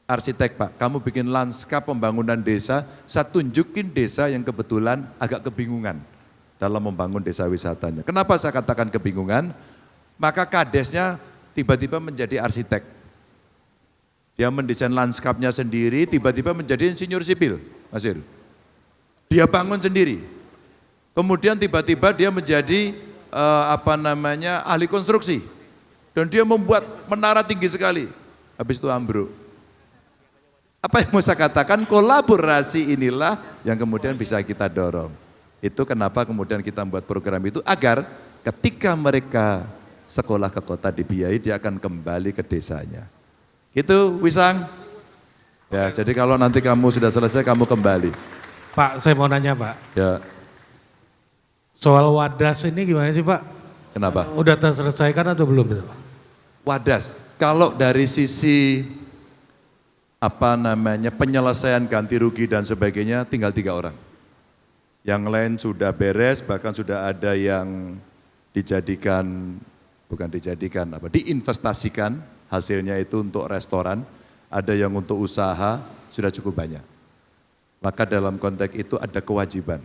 Arsitek Pak, kamu bikin lanskap pembangunan desa, saya tunjukin desa yang kebetulan agak kebingungan dalam membangun desa wisatanya. Kenapa saya katakan kebingungan? Maka kadesnya tiba-tiba menjadi arsitek. Dia mendesain lanskapnya sendiri, tiba-tiba menjadi insinyur sipil, Mas Heru. Dia bangun sendiri. Kemudian tiba-tiba dia menjadi ahli konstruksi. Dan dia membuat menara tinggi sekali. Habis itu ambruk. Apa yang mau saya katakan, kolaborasi inilah yang kemudian bisa kita dorong. Itu kenapa kemudian kita membuat program itu agar ketika mereka sekolah ke kota dibiayai, dia akan kembali ke desanya. Gitu, Wisang. Ya, jadi kalau nanti kamu sudah selesai, kamu kembali. Pak, saya mau nanya Pak. Ya, Soal Wadas ini gimana sih Pak? kenapa? Udah terselesaikan atau belum? Wadas, kalau dari sisi penyelesaian ganti rugi dan sebagainya tinggal 3 orang. Yang lain sudah beres, bahkan sudah ada yang diinvestasikan hasilnya itu untuk restoran, ada yang untuk usaha, sudah cukup banyak. Maka dalam konteks itu ada kewajiban.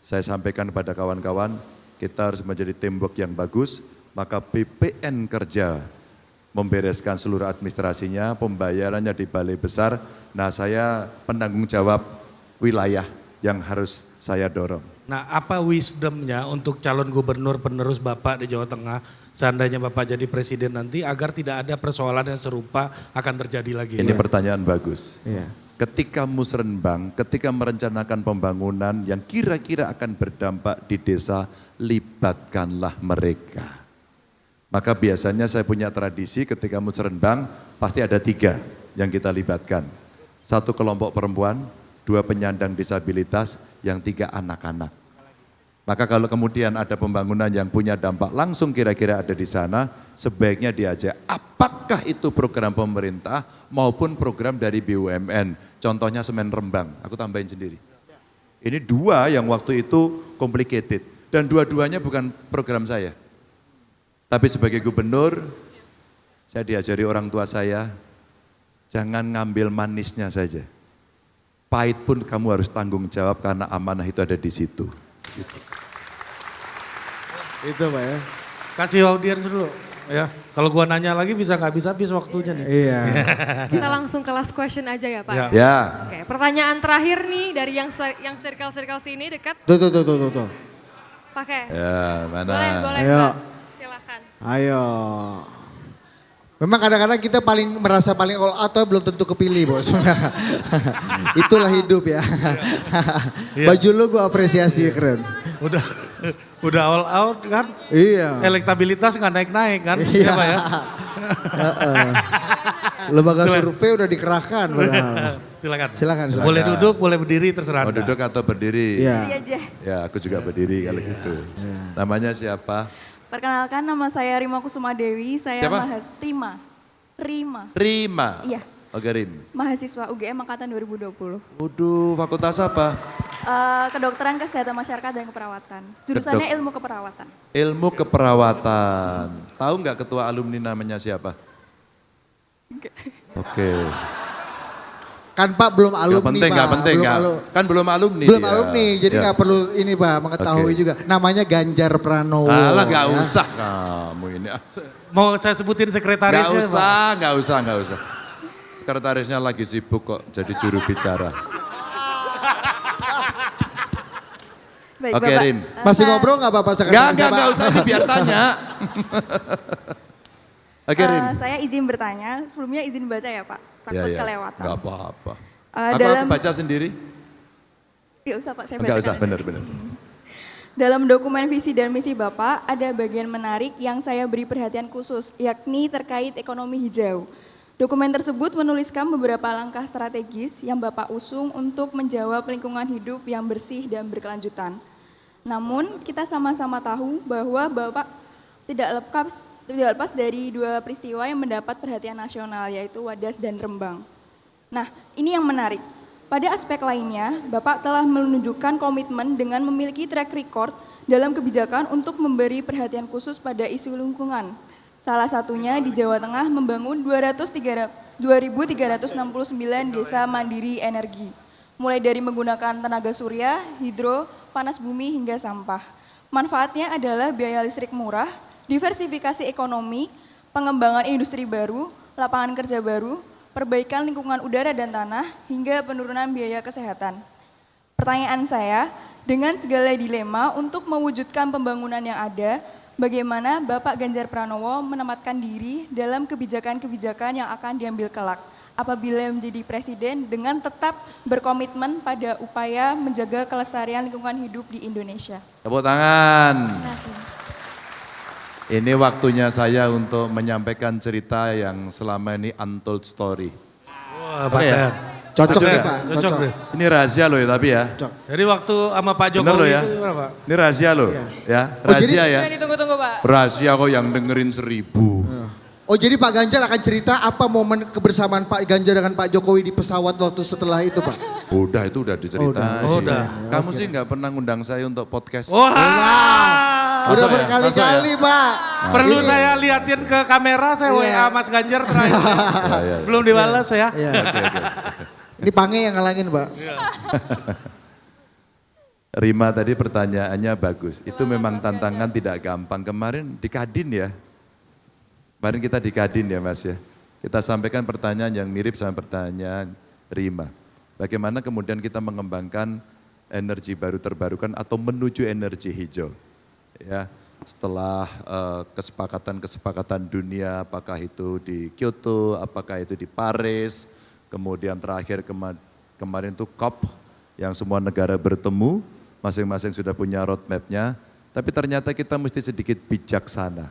Saya sampaikan kepada kawan-kawan, kita harus menjadi teamwork yang bagus, maka BPN kerja membereskan seluruh administrasinya, pembayarannya di balai besar. Nah, saya penanggung jawab wilayah yang harus saya dorong. Nah, apa wisdomnya untuk calon gubernur penerus Bapak di Jawa Tengah, seandainya Bapak jadi presiden nanti, agar tidak ada persoalan yang serupa akan terjadi lagi? Ini pertanyaan bagus. Iya. Ketika musrenbang, ketika merencanakan pembangunan yang kira-kira akan berdampak di desa, libatkanlah mereka. Maka biasanya saya punya tradisi ketika musrenbang, pasti ada 3 yang kita libatkan. 1 kelompok perempuan, 2 penyandang disabilitas, yang 3 anak-anak. Maka kalau kemudian ada pembangunan yang punya dampak langsung kira-kira ada di sana, sebaiknya diajak apakah itu program pemerintah maupun program dari BUMN. Contohnya Semen Rembang, aku tambahin sendiri. Ini 2 yang waktu itu complicated dan dua-duanya bukan program saya. Tapi sebagai gubernur, saya diajari orang tua saya, jangan ngambil manisnya saja. Pahit pun kamu harus tanggung jawab karena amanah itu ada di situ. Gitu. Itu Pak ya. Kasih audiens dulu ya. Kalau gua nanya lagi bisa nggak habis waktunya nih. Iya. Kita langsung ke last question aja ya Pak. Ya. Ya, Oke, pertanyaan terakhir nih dari yang circle-circle sini dekat. Tuh. Pakai. ya mana? Boleh Ayo. Pak. Silakan. Ayo. Memang kadang-kadang kita merasa paling all out atau belum tentu kepilih bos. Itulah hidup ya. Iya. Baju lu gue apresiasi keren. Udah all out kan? Iya. Elektabilitas nggak naik-naik kan? Iya. Pak ya? Lembaga Coba. survei udah dikerahkan padahal. Silakan. Silakan. Boleh duduk, boleh berdiri terserah Mau Anda. duduk atau berdiri? Iya. Ya, aku juga berdiri kalau gitu. Namanya siapa? Perkenalkan, nama saya Rima Kusuma Dewi, saya Siapa? Rima. Rima. Iya, Oke, Rim. mahasiswa UGM angkatan 2020. Waduh, fakultas apa? Kedokteran Kesehatan Masyarakat dan Keperawatan. Jurusannya Ilmu Keperawatan. Ilmu keperawatan. Tahu nggak ketua alumni namanya siapa? Oke. Kan Pak belum alumni Nggak Pak. penting. Kan belum alumni Belum dia. alumni, jadi Ya. nggak perlu ini Pak mengetahui Oke. juga. Namanya Ganjar Pranowo. Alah, nggak ya. usah kamu ini. Mau saya sebutin sekretarisnya Pak? Nggak usah. Sekretarisnya lagi sibuk kok jadi juru bicara. Baik, Oke, Bapak. Rim. Masih ngobrol nggak Bapak sekarang? Nggak usah, ini biar tanya. Oke, Rim. Saya izin bertanya, sebelumnya izin baca ya Pak, takut kelewatan. Nggak apa-apa. Dalam- Aku baca sendiri? Nggak usah Pak, saya Nggak bacakan. usah, benar. Dalam dokumen visi dan misi Bapak, ada bagian menarik yang saya beri perhatian khusus, yakni terkait ekonomi hijau. Dokumen tersebut menuliskan beberapa langkah strategis yang Bapak usung untuk menjawab lingkungan hidup yang bersih dan berkelanjutan. Namun, kita sama-sama tahu bahwa Bapak tidak lepas dari 2 peristiwa yang mendapat perhatian nasional, yaitu Wadas dan Rembang. Nah, ini yang menarik. Pada aspek lainnya, Bapak telah menunjukkan komitmen dengan memiliki track record dalam kebijakan untuk memberi perhatian khusus pada isu lingkungan. Salah satunya di Jawa Tengah membangun 2.369 desa mandiri energi, mulai dari menggunakan tenaga surya, hidro, panas bumi hingga sampah. Manfaatnya adalah biaya listrik murah, diversifikasi ekonomi, pengembangan industri baru, lapangan kerja baru, perbaikan lingkungan udara dan tanah, hingga penurunan biaya kesehatan. Pertanyaan saya, dengan segala dilema untuk mewujudkan pembangunan yang ada, bagaimana Bapak Ganjar Pranowo menempatkan diri dalam kebijakan-kebijakan yang akan diambil kelak apabila menjadi presiden dengan tetap berkomitmen pada upaya menjaga kelestarian lingkungan hidup di Indonesia? Tepuk tangan. Terima kasih. Ini waktunya saya untuk menyampaikan cerita yang selama ini untold story. Wah, Oke ya? Paten. Cocok Cocok nih ya? Pak, Cocok cocok. deh. Ini rahasia loh ya tapi ya. Jadi waktu sama Pak Bener Jokowi loh ya. itu gimana Pak? Ini rahasia loh ya. Oh, jadi- Rahasia ya. Jangan ditunggu-tunggu Pak. Rahasia kok yang dengerin 1000. Oh jadi Pak Ganjar akan cerita apa momen kebersamaan Pak Ganjar dengan Pak Jokowi di pesawat waktu setelah itu Pak? Udah itu udah diceritain. Oh, udah. Kamu sih nggak pernah ngundang saya untuk podcast. Wah, Udah Masa ya? berkali-kali Pak. perlu saya liatin ke kamera, saya WA Mas Ganjar terakhir. Ya. Belum dibalas ya. Iya. Ini Pange yang ngalangin Pak. Rima tadi pertanyaannya bagus. Itu memang tantangan tidak gampang. Kemarin di Kadin ya. Kemarin kita di Kadin ya Mas ya. Kita sampaikan pertanyaan yang mirip sama pertanyaan Rima. Bagaimana kemudian kita mengembangkan energi baru terbarukan atau menuju energi hijau. Ya, setelah kesepakatan-kesepakatan dunia, apakah itu di Kyoto, apakah itu di Paris, kemudian terakhir kemarin itu COP yang semua negara bertemu, masing-masing sudah punya roadmap-nya, tapi ternyata kita mesti sedikit bijaksana.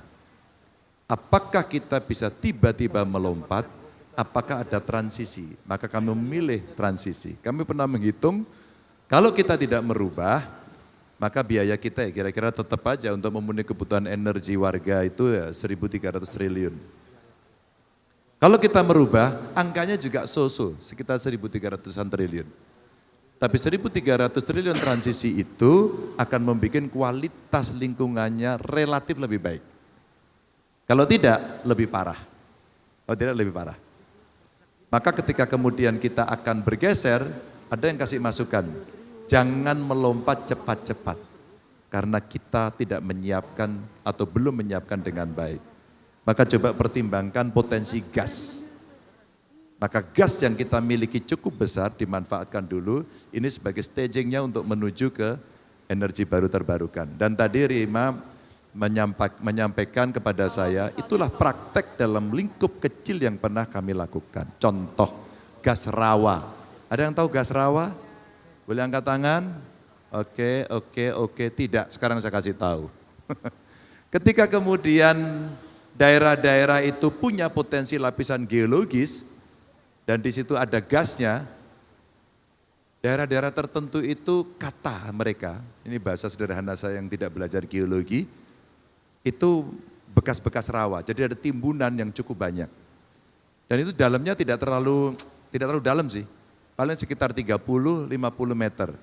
Apakah kita bisa tiba-tiba melompat, apakah ada transisi? Maka kami memilih transisi. Kami pernah menghitung, kalau kita tidak merubah, maka biaya kita ya kira-kira tetap aja untuk memenuhi kebutuhan energi warga itu ya 1.300 triliun. Kalau kita merubah, angkanya juga so-so, sekitar 1.300-an triliun. Tapi 1.300 triliun transisi itu akan membuat kualitas lingkungannya relatif lebih baik. Kalau tidak, lebih parah. Kalau tidak, lebih parah. Maka ketika kemudian kita akan bergeser, ada yang kasih masukan. Jangan melompat cepat-cepat. Karena kita tidak menyiapkan atau belum menyiapkan dengan baik. Maka coba pertimbangkan potensi gas. Maka gas yang kita miliki cukup besar dimanfaatkan dulu. Ini sebagai stagingnya untuk menuju ke energi baru terbarukan. Dan tadi Rima menyampaikan kepada saya, itulah praktek dalam lingkup kecil yang pernah kami lakukan. Contoh, gas rawa. Ada yang tahu gas rawa? Boleh angkat tangan? Oke, tidak. Sekarang saya kasih tahu. Ketika kemudian daerah-daerah itu punya potensi lapisan geologis, dan di situ ada gasnya, daerah-daerah tertentu itu kata mereka, ini bahasa sederhana saya yang tidak belajar geologi, itu bekas-bekas rawa. Jadi ada timbunan yang cukup banyak. Dan itu dalamnya tidak terlalu dalam sih. Paling sekitar 30-50 meter.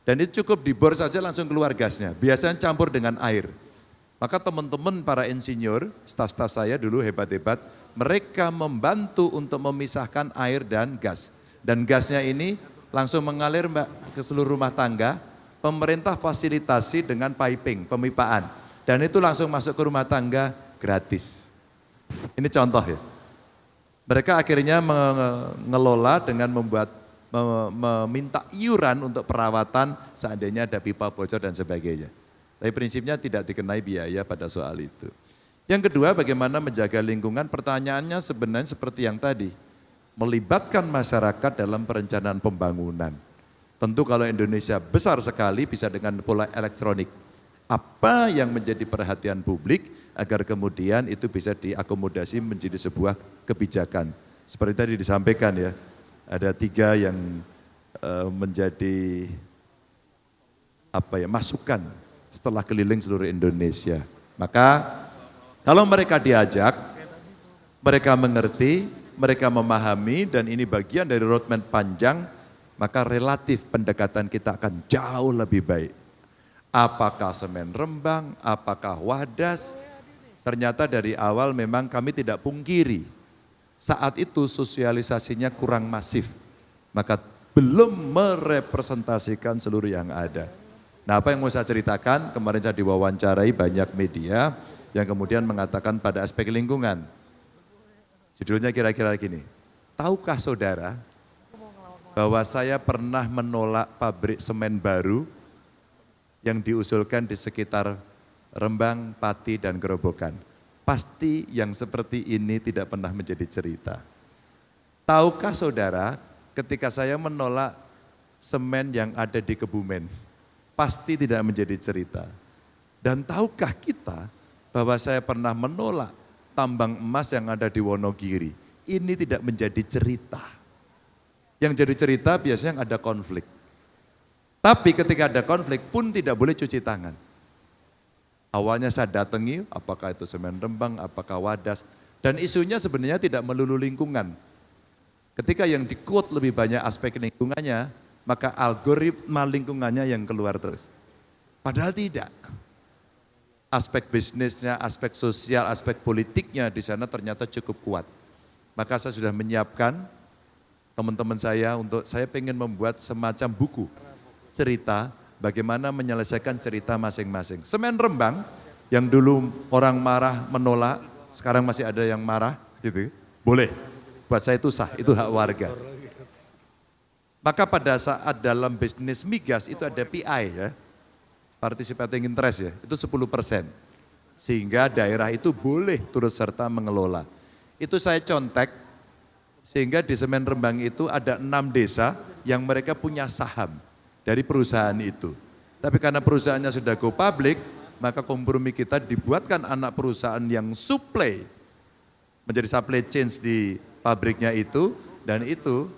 Dan itu cukup dibor saja langsung keluar gasnya. Biasanya campur dengan air. Maka teman-teman para insinyur, staf-staf saya dulu hebat-hebat, mereka membantu untuk memisahkan air dan gas. Dan gasnya ini langsung mengalir Mbak ke seluruh rumah tangga. Pemerintah fasilitasi dengan piping, pemipaan. Dan itu langsung masuk ke rumah tangga gratis. Ini contoh ya. Mereka akhirnya mengelola dengan meminta iuran untuk perawatan seandainya ada pipa bocor dan sebagainya. Tapi prinsipnya tidak dikenai biaya pada soal itu. Yang kedua, bagaimana menjaga lingkungan? Pertanyaannya sebenarnya seperti yang tadi. Melibatkan masyarakat dalam perencanaan pembangunan. Tentu kalau Indonesia besar sekali bisa dengan pola elektronik. Apa yang menjadi perhatian publik agar kemudian itu bisa diakomodasi menjadi sebuah kebijakan. Seperti tadi disampaikan ya, ada 3 yang menjadi masukan setelah keliling seluruh Indonesia. Maka kalau mereka diajak, mereka mengerti, mereka memahami dan ini bagian dari roadmap panjang, maka relatif pendekatan kita akan jauh lebih baik. Apakah semen Rembang, apakah Wadas, ternyata dari awal memang kami tidak pungkiri. Saat itu sosialisasinya kurang masif, maka belum merepresentasikan seluruh yang ada. Nah, apa yang mau saya ceritakan, kemarin saya diwawancarai banyak media yang kemudian mengatakan pada aspek lingkungan. Judulnya kira-kira gini, tahukah saudara bahwa saya pernah menolak pabrik semen baru yang diusulkan di sekitar Rembang, Pati, dan Gerobokan. Pasti yang seperti ini tidak pernah menjadi cerita. Tahukah saudara ketika saya menolak semen yang ada di Kebumen, pasti tidak menjadi cerita. Dan tahukah kita bahwa saya pernah menolak tambang emas yang ada di Wonogiri, ini tidak menjadi cerita. Yang jadi cerita biasanya ada konflik. Tapi ketika ada konflik pun tidak boleh cuci tangan. Awalnya saya datangi, apakah itu semen Rembang, apakah Wadas, dan isunya sebenarnya tidak melulu lingkungan. Ketika yang di-quote lebih banyak aspek lingkungannya, maka algoritma lingkungannya yang keluar terus. Padahal tidak. Aspek bisnisnya, aspek sosial, aspek politiknya di sana ternyata cukup kuat. Maka saya sudah menyiapkan teman-teman saya untuk saya pengen membuat semacam buku cerita bagaimana menyelesaikan cerita masing-masing. Semen Rembang yang dulu orang marah menolak, sekarang masih ada yang marah gitu. Boleh. Buat saya itu sah, itu hak warga. Maka pada saat dalam bisnis migas itu ada PI ya, participating interest ya, itu 10%. Sehingga daerah itu boleh turut serta mengelola. Itu saya contek, sehingga di Semen Rembang itu ada 6 desa yang mereka punya saham dari perusahaan itu. Tapi karena perusahaannya sudah go public, maka kompromi kita dibuatkan anak perusahaan yang supply, menjadi supply chain di pabriknya itu, dan itu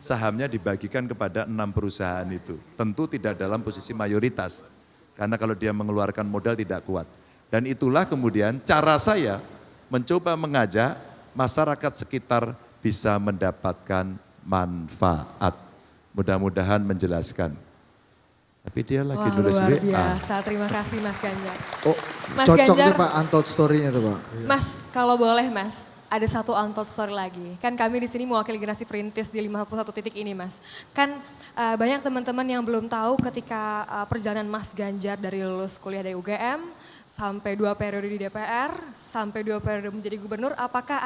sahamnya dibagikan kepada 6 perusahaan itu. Tentu tidak dalam posisi mayoritas, karena kalau dia mengeluarkan modal tidak kuat. Dan itulah kemudian cara saya mencoba mengajak masyarakat sekitar bisa mendapatkan manfaat. Mudah-mudahan menjelaskan. Tapi dia lagi nulis luar WA. biasa, terima kasih Mas Ganjar. Oh, Mas cocok Ganjar, nih Pak untold story-nya tuh Pak. Mas, kalau boleh Mas, ada satu untold story lagi. Kan kami di sini mewakili generasi perintis di 51 titik ini Mas. Kan banyak teman-teman yang belum tahu ketika perjalanan Mas Ganjar dari lulus kuliah dari UGM, sampai 2 periode di DPR, sampai 2 periode menjadi gubernur, apakah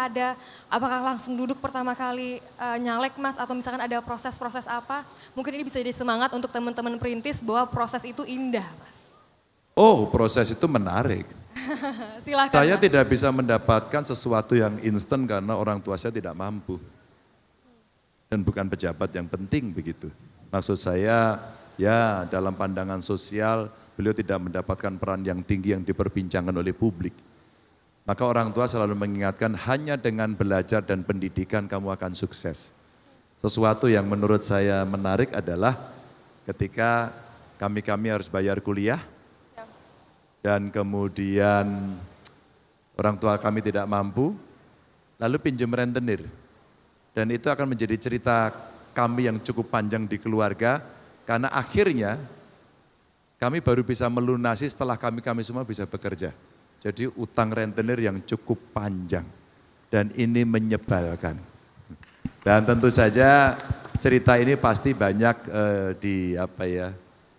langsung duduk pertama kali nyalek Mas, atau misalkan ada proses-proses apa? Mungkin ini bisa jadi semangat untuk teman-teman perintis bahwa proses itu indah Mas. Oh, proses itu menarik. Silakan Saya Mas. tidak bisa mendapatkan sesuatu yang instan karena orang tua saya tidak mampu. Dan bukan pejabat yang penting begitu. Maksud saya, ya dalam pandangan sosial, beliau tidak mendapatkan peran yang tinggi yang diperbincangkan oleh publik. Maka orang tua selalu mengingatkan hanya dengan belajar dan pendidikan kamu akan sukses. Sesuatu yang menurut saya menarik adalah ketika kami harus bayar kuliah dan kemudian orang tua kami tidak mampu, lalu pinjam rentenir. Dan itu akan menjadi cerita kami yang cukup panjang di keluarga, karena akhirnya kami baru bisa melunasi setelah kami semua bisa bekerja. Jadi utang rentenir yang cukup panjang. Dan ini menyebalkan. Dan tentu saja cerita ini pasti banyak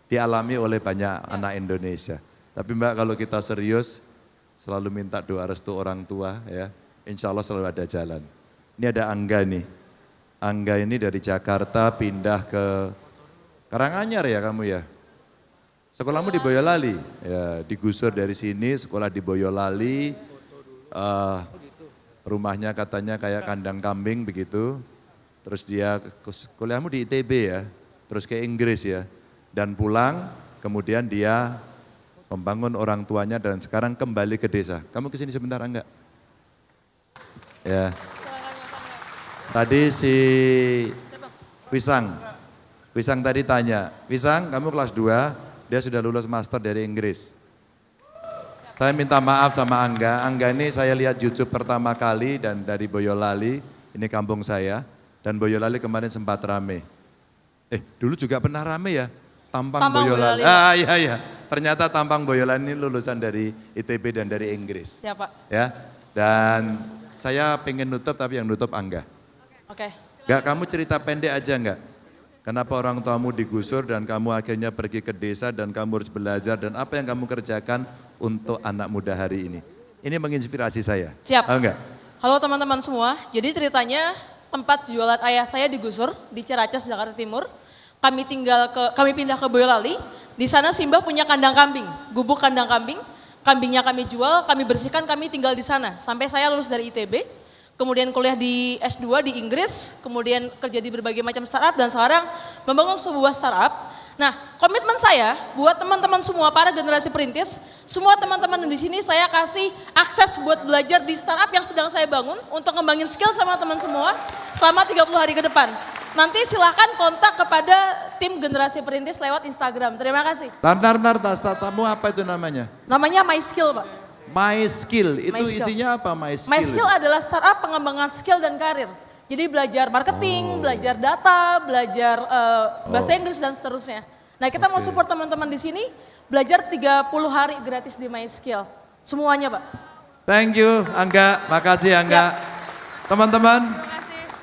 dialami oleh banyak anak Indonesia. Tapi Mbak, kalau kita serius selalu minta doa restu orang tua ya. Insya Allah selalu ada jalan. Ini ada Angga nih. Angga ini dari Jakarta pindah ke Karanganyar ya kamu ya? Sekolahmu di Boyolali, ya digusur dari sini, sekolah di Boyolali, rumahnya katanya kayak kandang kambing begitu, terus dia kuliahmu di ITB ya, terus ke Inggris ya, dan pulang, kemudian dia membangun orang tuanya dan sekarang kembali ke desa. Kamu kesini sebentar enggak? Ya. Tadi si Wisang tadi tanya, Wisang kamu kelas 2, dia sudah lulus master dari Inggris. Saya minta maaf sama Angga. Angga ini saya lihat YouTube pertama kali dan dari Boyolali, ini kampung saya. Dan Boyolali kemarin sempat rame. Dulu juga pernah rame ya, Tampang Tampang Boyolali. Boyolali, Iya. Ternyata Tampang Boyolali ini lulusan dari ITB dan dari Inggris. Siapa? Ya, dan saya pengen nutup tapi yang nutup Angga. Oke. Enggak, kamu cerita pendek aja enggak? Kenapa orang tuamu digusur dan kamu akhirnya pergi ke desa dan kamu harus belajar dan apa yang kamu kerjakan untuk anak muda hari ini? Ini menginspirasi saya. Siap. Oh, enggak? Halo teman-teman semua, jadi ceritanya tempat jualan ayah saya digusur di Ciracas, Jakarta Timur. Kami pindah ke Boyolali. Di sana Simbah punya kandang kambing, gubuk kandang kambing. Kambingnya kami jual, kami bersihkan, kami tinggal di sana. Sampai saya lulus dari ITB, kemudian kuliah di S2 di Inggris, kemudian kerja di berbagai macam startup dan sekarang membangun sebuah startup. Nah, komitmen saya buat teman-teman semua para generasi perintis, semua teman-teman di sini saya kasih akses buat belajar di startup yang sedang saya bangun untuk ngembangin skill sama teman semua selama 30 hari ke depan. Nanti silakan kontak kepada tim generasi perintis lewat Instagram. Terima kasih. Tar, startupmu apa itu namanya? Namanya My Skill, Pak. My Skill, itu My Skill. isinya apa My Skill? My Skill adalah startup pengembangan skill dan karir. Jadi belajar marketing, belajar data, belajar bahasa Inggris dan seterusnya. Nah, kita mau support teman-teman di sini belajar 30 hari gratis di My Skill. Semuanya, Pak. Thank you Angga, makasih Angga. Teman-teman,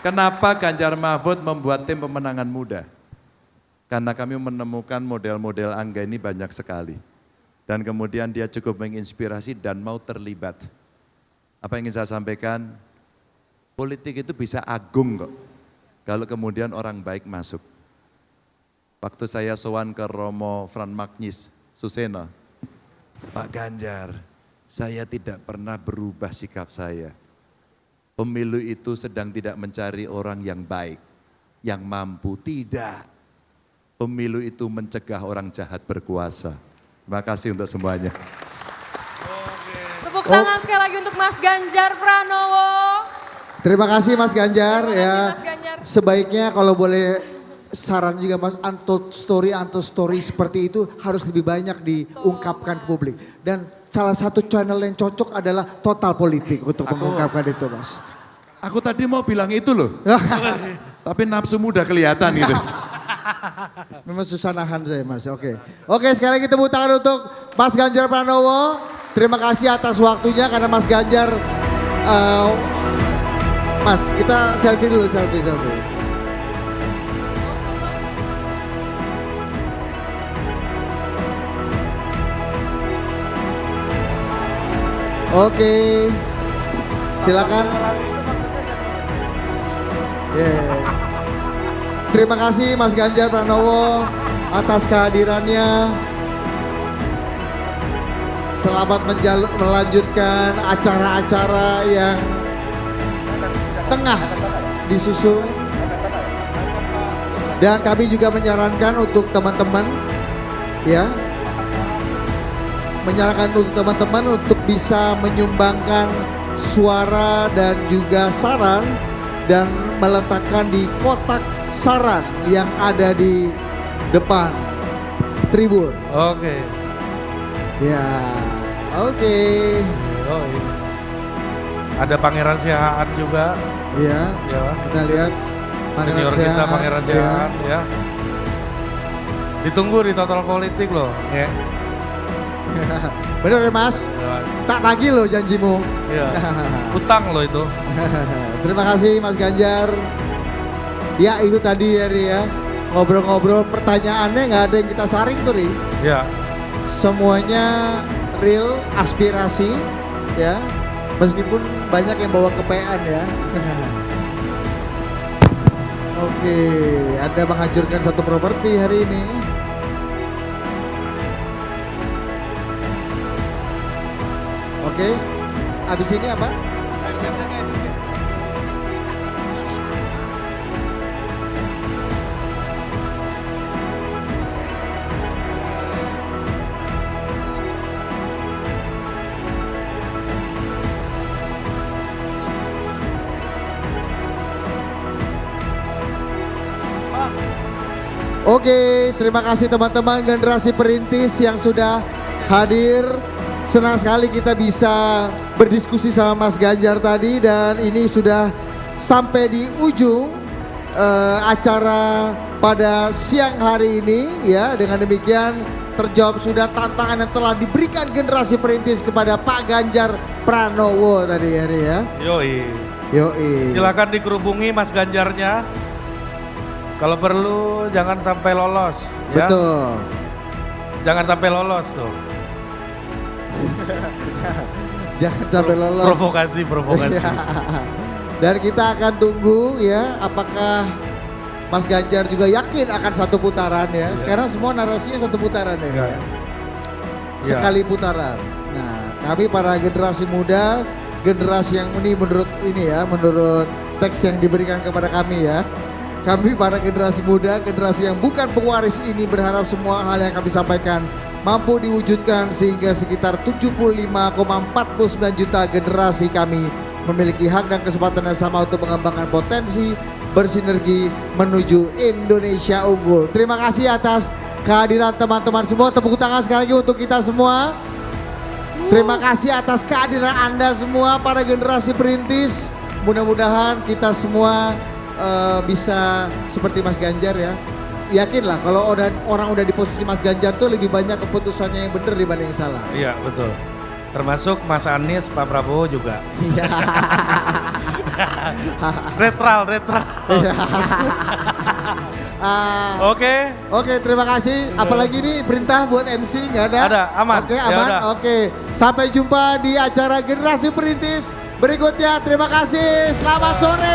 kenapa Ganjar Mahfud membuat tim pemenangan muda? Karena kami menemukan model-model Angga ini banyak sekali. Dan kemudian dia cukup menginspirasi dan mau terlibat. Apa yang ingin saya sampaikan? Politik itu bisa agung kok, kalau kemudian orang baik masuk. Waktu saya sowan ke Romo Fran Magnis Suseno, Pak Ganjar, saya tidak pernah berubah sikap saya. Pemilu itu sedang tidak mencari orang yang baik, yang mampu, tidak. Pemilu itu mencegah orang jahat berkuasa. Terima kasih untuk semuanya. Tepuk tangan sekali lagi untuk Mas Ganjar Pranowo. Terima kasih Mas Ganjar Terima kasih, ya. Mas Ganjar. Sebaiknya kalau boleh saran juga Mas, untold story seperti itu harus lebih banyak diungkapkan ke publik. Dan salah satu channel yang cocok adalah Total Politik untuk mengungkapkan itu Mas. Aku tadi mau bilang itu loh, tapi nafsu muda kelihatan gitu. Memang susah nahan saya Mas, oke. Oke, sekali lagi tepuk tangan untuk Mas Ganjar Pranowo. Terima kasih atas waktunya karena Mas Ganjar, Mas kita selfie dulu, selfie. Oke, silakan. Terima kasih Mas Ganjar Pranowo atas kehadirannya. Selamat melanjutkan acara-acara yang tengah disusun. Dan kami juga menyarankan untuk teman-teman ya, untuk bisa menyumbangkan suara dan juga saran dan meletakkan di kotak saran yang ada di depan tribun. Oke. Ya, oke. Oh, iya. Ada Pangeran Sihaan juga. Iya, Ya. kita lihat Senior kita Pangeran Sihaan ya. Ditunggu di Total Politik loh. Ya. Bener ya Mas? Tak nagih loh janjimu. Iya. Utang loh itu. Terima kasih Mas Ganjar. Ya itu tadi ya Ri ya. Ngobrol-ngobrol pertanyaannya nggak ada yang kita saring tuh Ri. Ya. Semuanya real, aspirasi ya. Meskipun banyak yang bawa kepean ya. Oke, Anda menghancurkan satu properti hari ini. Oke, habis ini apa? Oke, terima kasih teman-teman generasi perintis yang sudah hadir. Senang sekali kita bisa berdiskusi sama Mas Ganjar tadi dan ini sudah sampai di ujung acara pada siang hari ini ya. Dengan demikian terjawab sudah tantangan yang telah diberikan generasi perintis kepada Pak Ganjar Pranowo tadi hari ya. Yoi. Yoi. Silakan dikerubungi Mas Ganjarnya. Kalau perlu jangan sampai lolos ya. Betul. Jangan sampai lolos tuh. Jangan sampai lolos. Provokasi. Dan kita akan tunggu ya apakah Mas Ganjar juga yakin akan satu putaran ya. Sekarang semua narasinya satu putaran ya. Sekali putaran. Nah, kami para generasi muda, generasi yang ini menurut teks yang diberikan kepada kami ya. Kami para generasi muda, generasi yang bukan pewaris ini berharap semua hal yang kami sampaikan mampu diwujudkan sehingga sekitar 75,49 juta generasi kami memiliki hak dan kesempatan yang sama untuk mengembangkan potensi bersinergi menuju Indonesia unggul. Terima kasih atas kehadiran teman-teman semua. Tepuk tangan sekali lagi untuk kita semua. Terima kasih atas kehadiran Anda semua para generasi perintis. Mudah-mudahan kita semua bisa seperti Mas Ganjar ya. Yakinlah kalau orang udah di posisi Mas Ganjar tuh lebih banyak keputusannya yang benar dibanding yang salah. Iya betul. Termasuk Mas Anies, Pak Prabowo juga. Retral. Oke, terima kasih. Apalagi ini perintah buat MC nggak ada? Ada, aman. Oke, Ya aman. udah. Oke, sampai jumpa di acara Generasi Perintis berikutnya. Terima kasih. Selamat sore.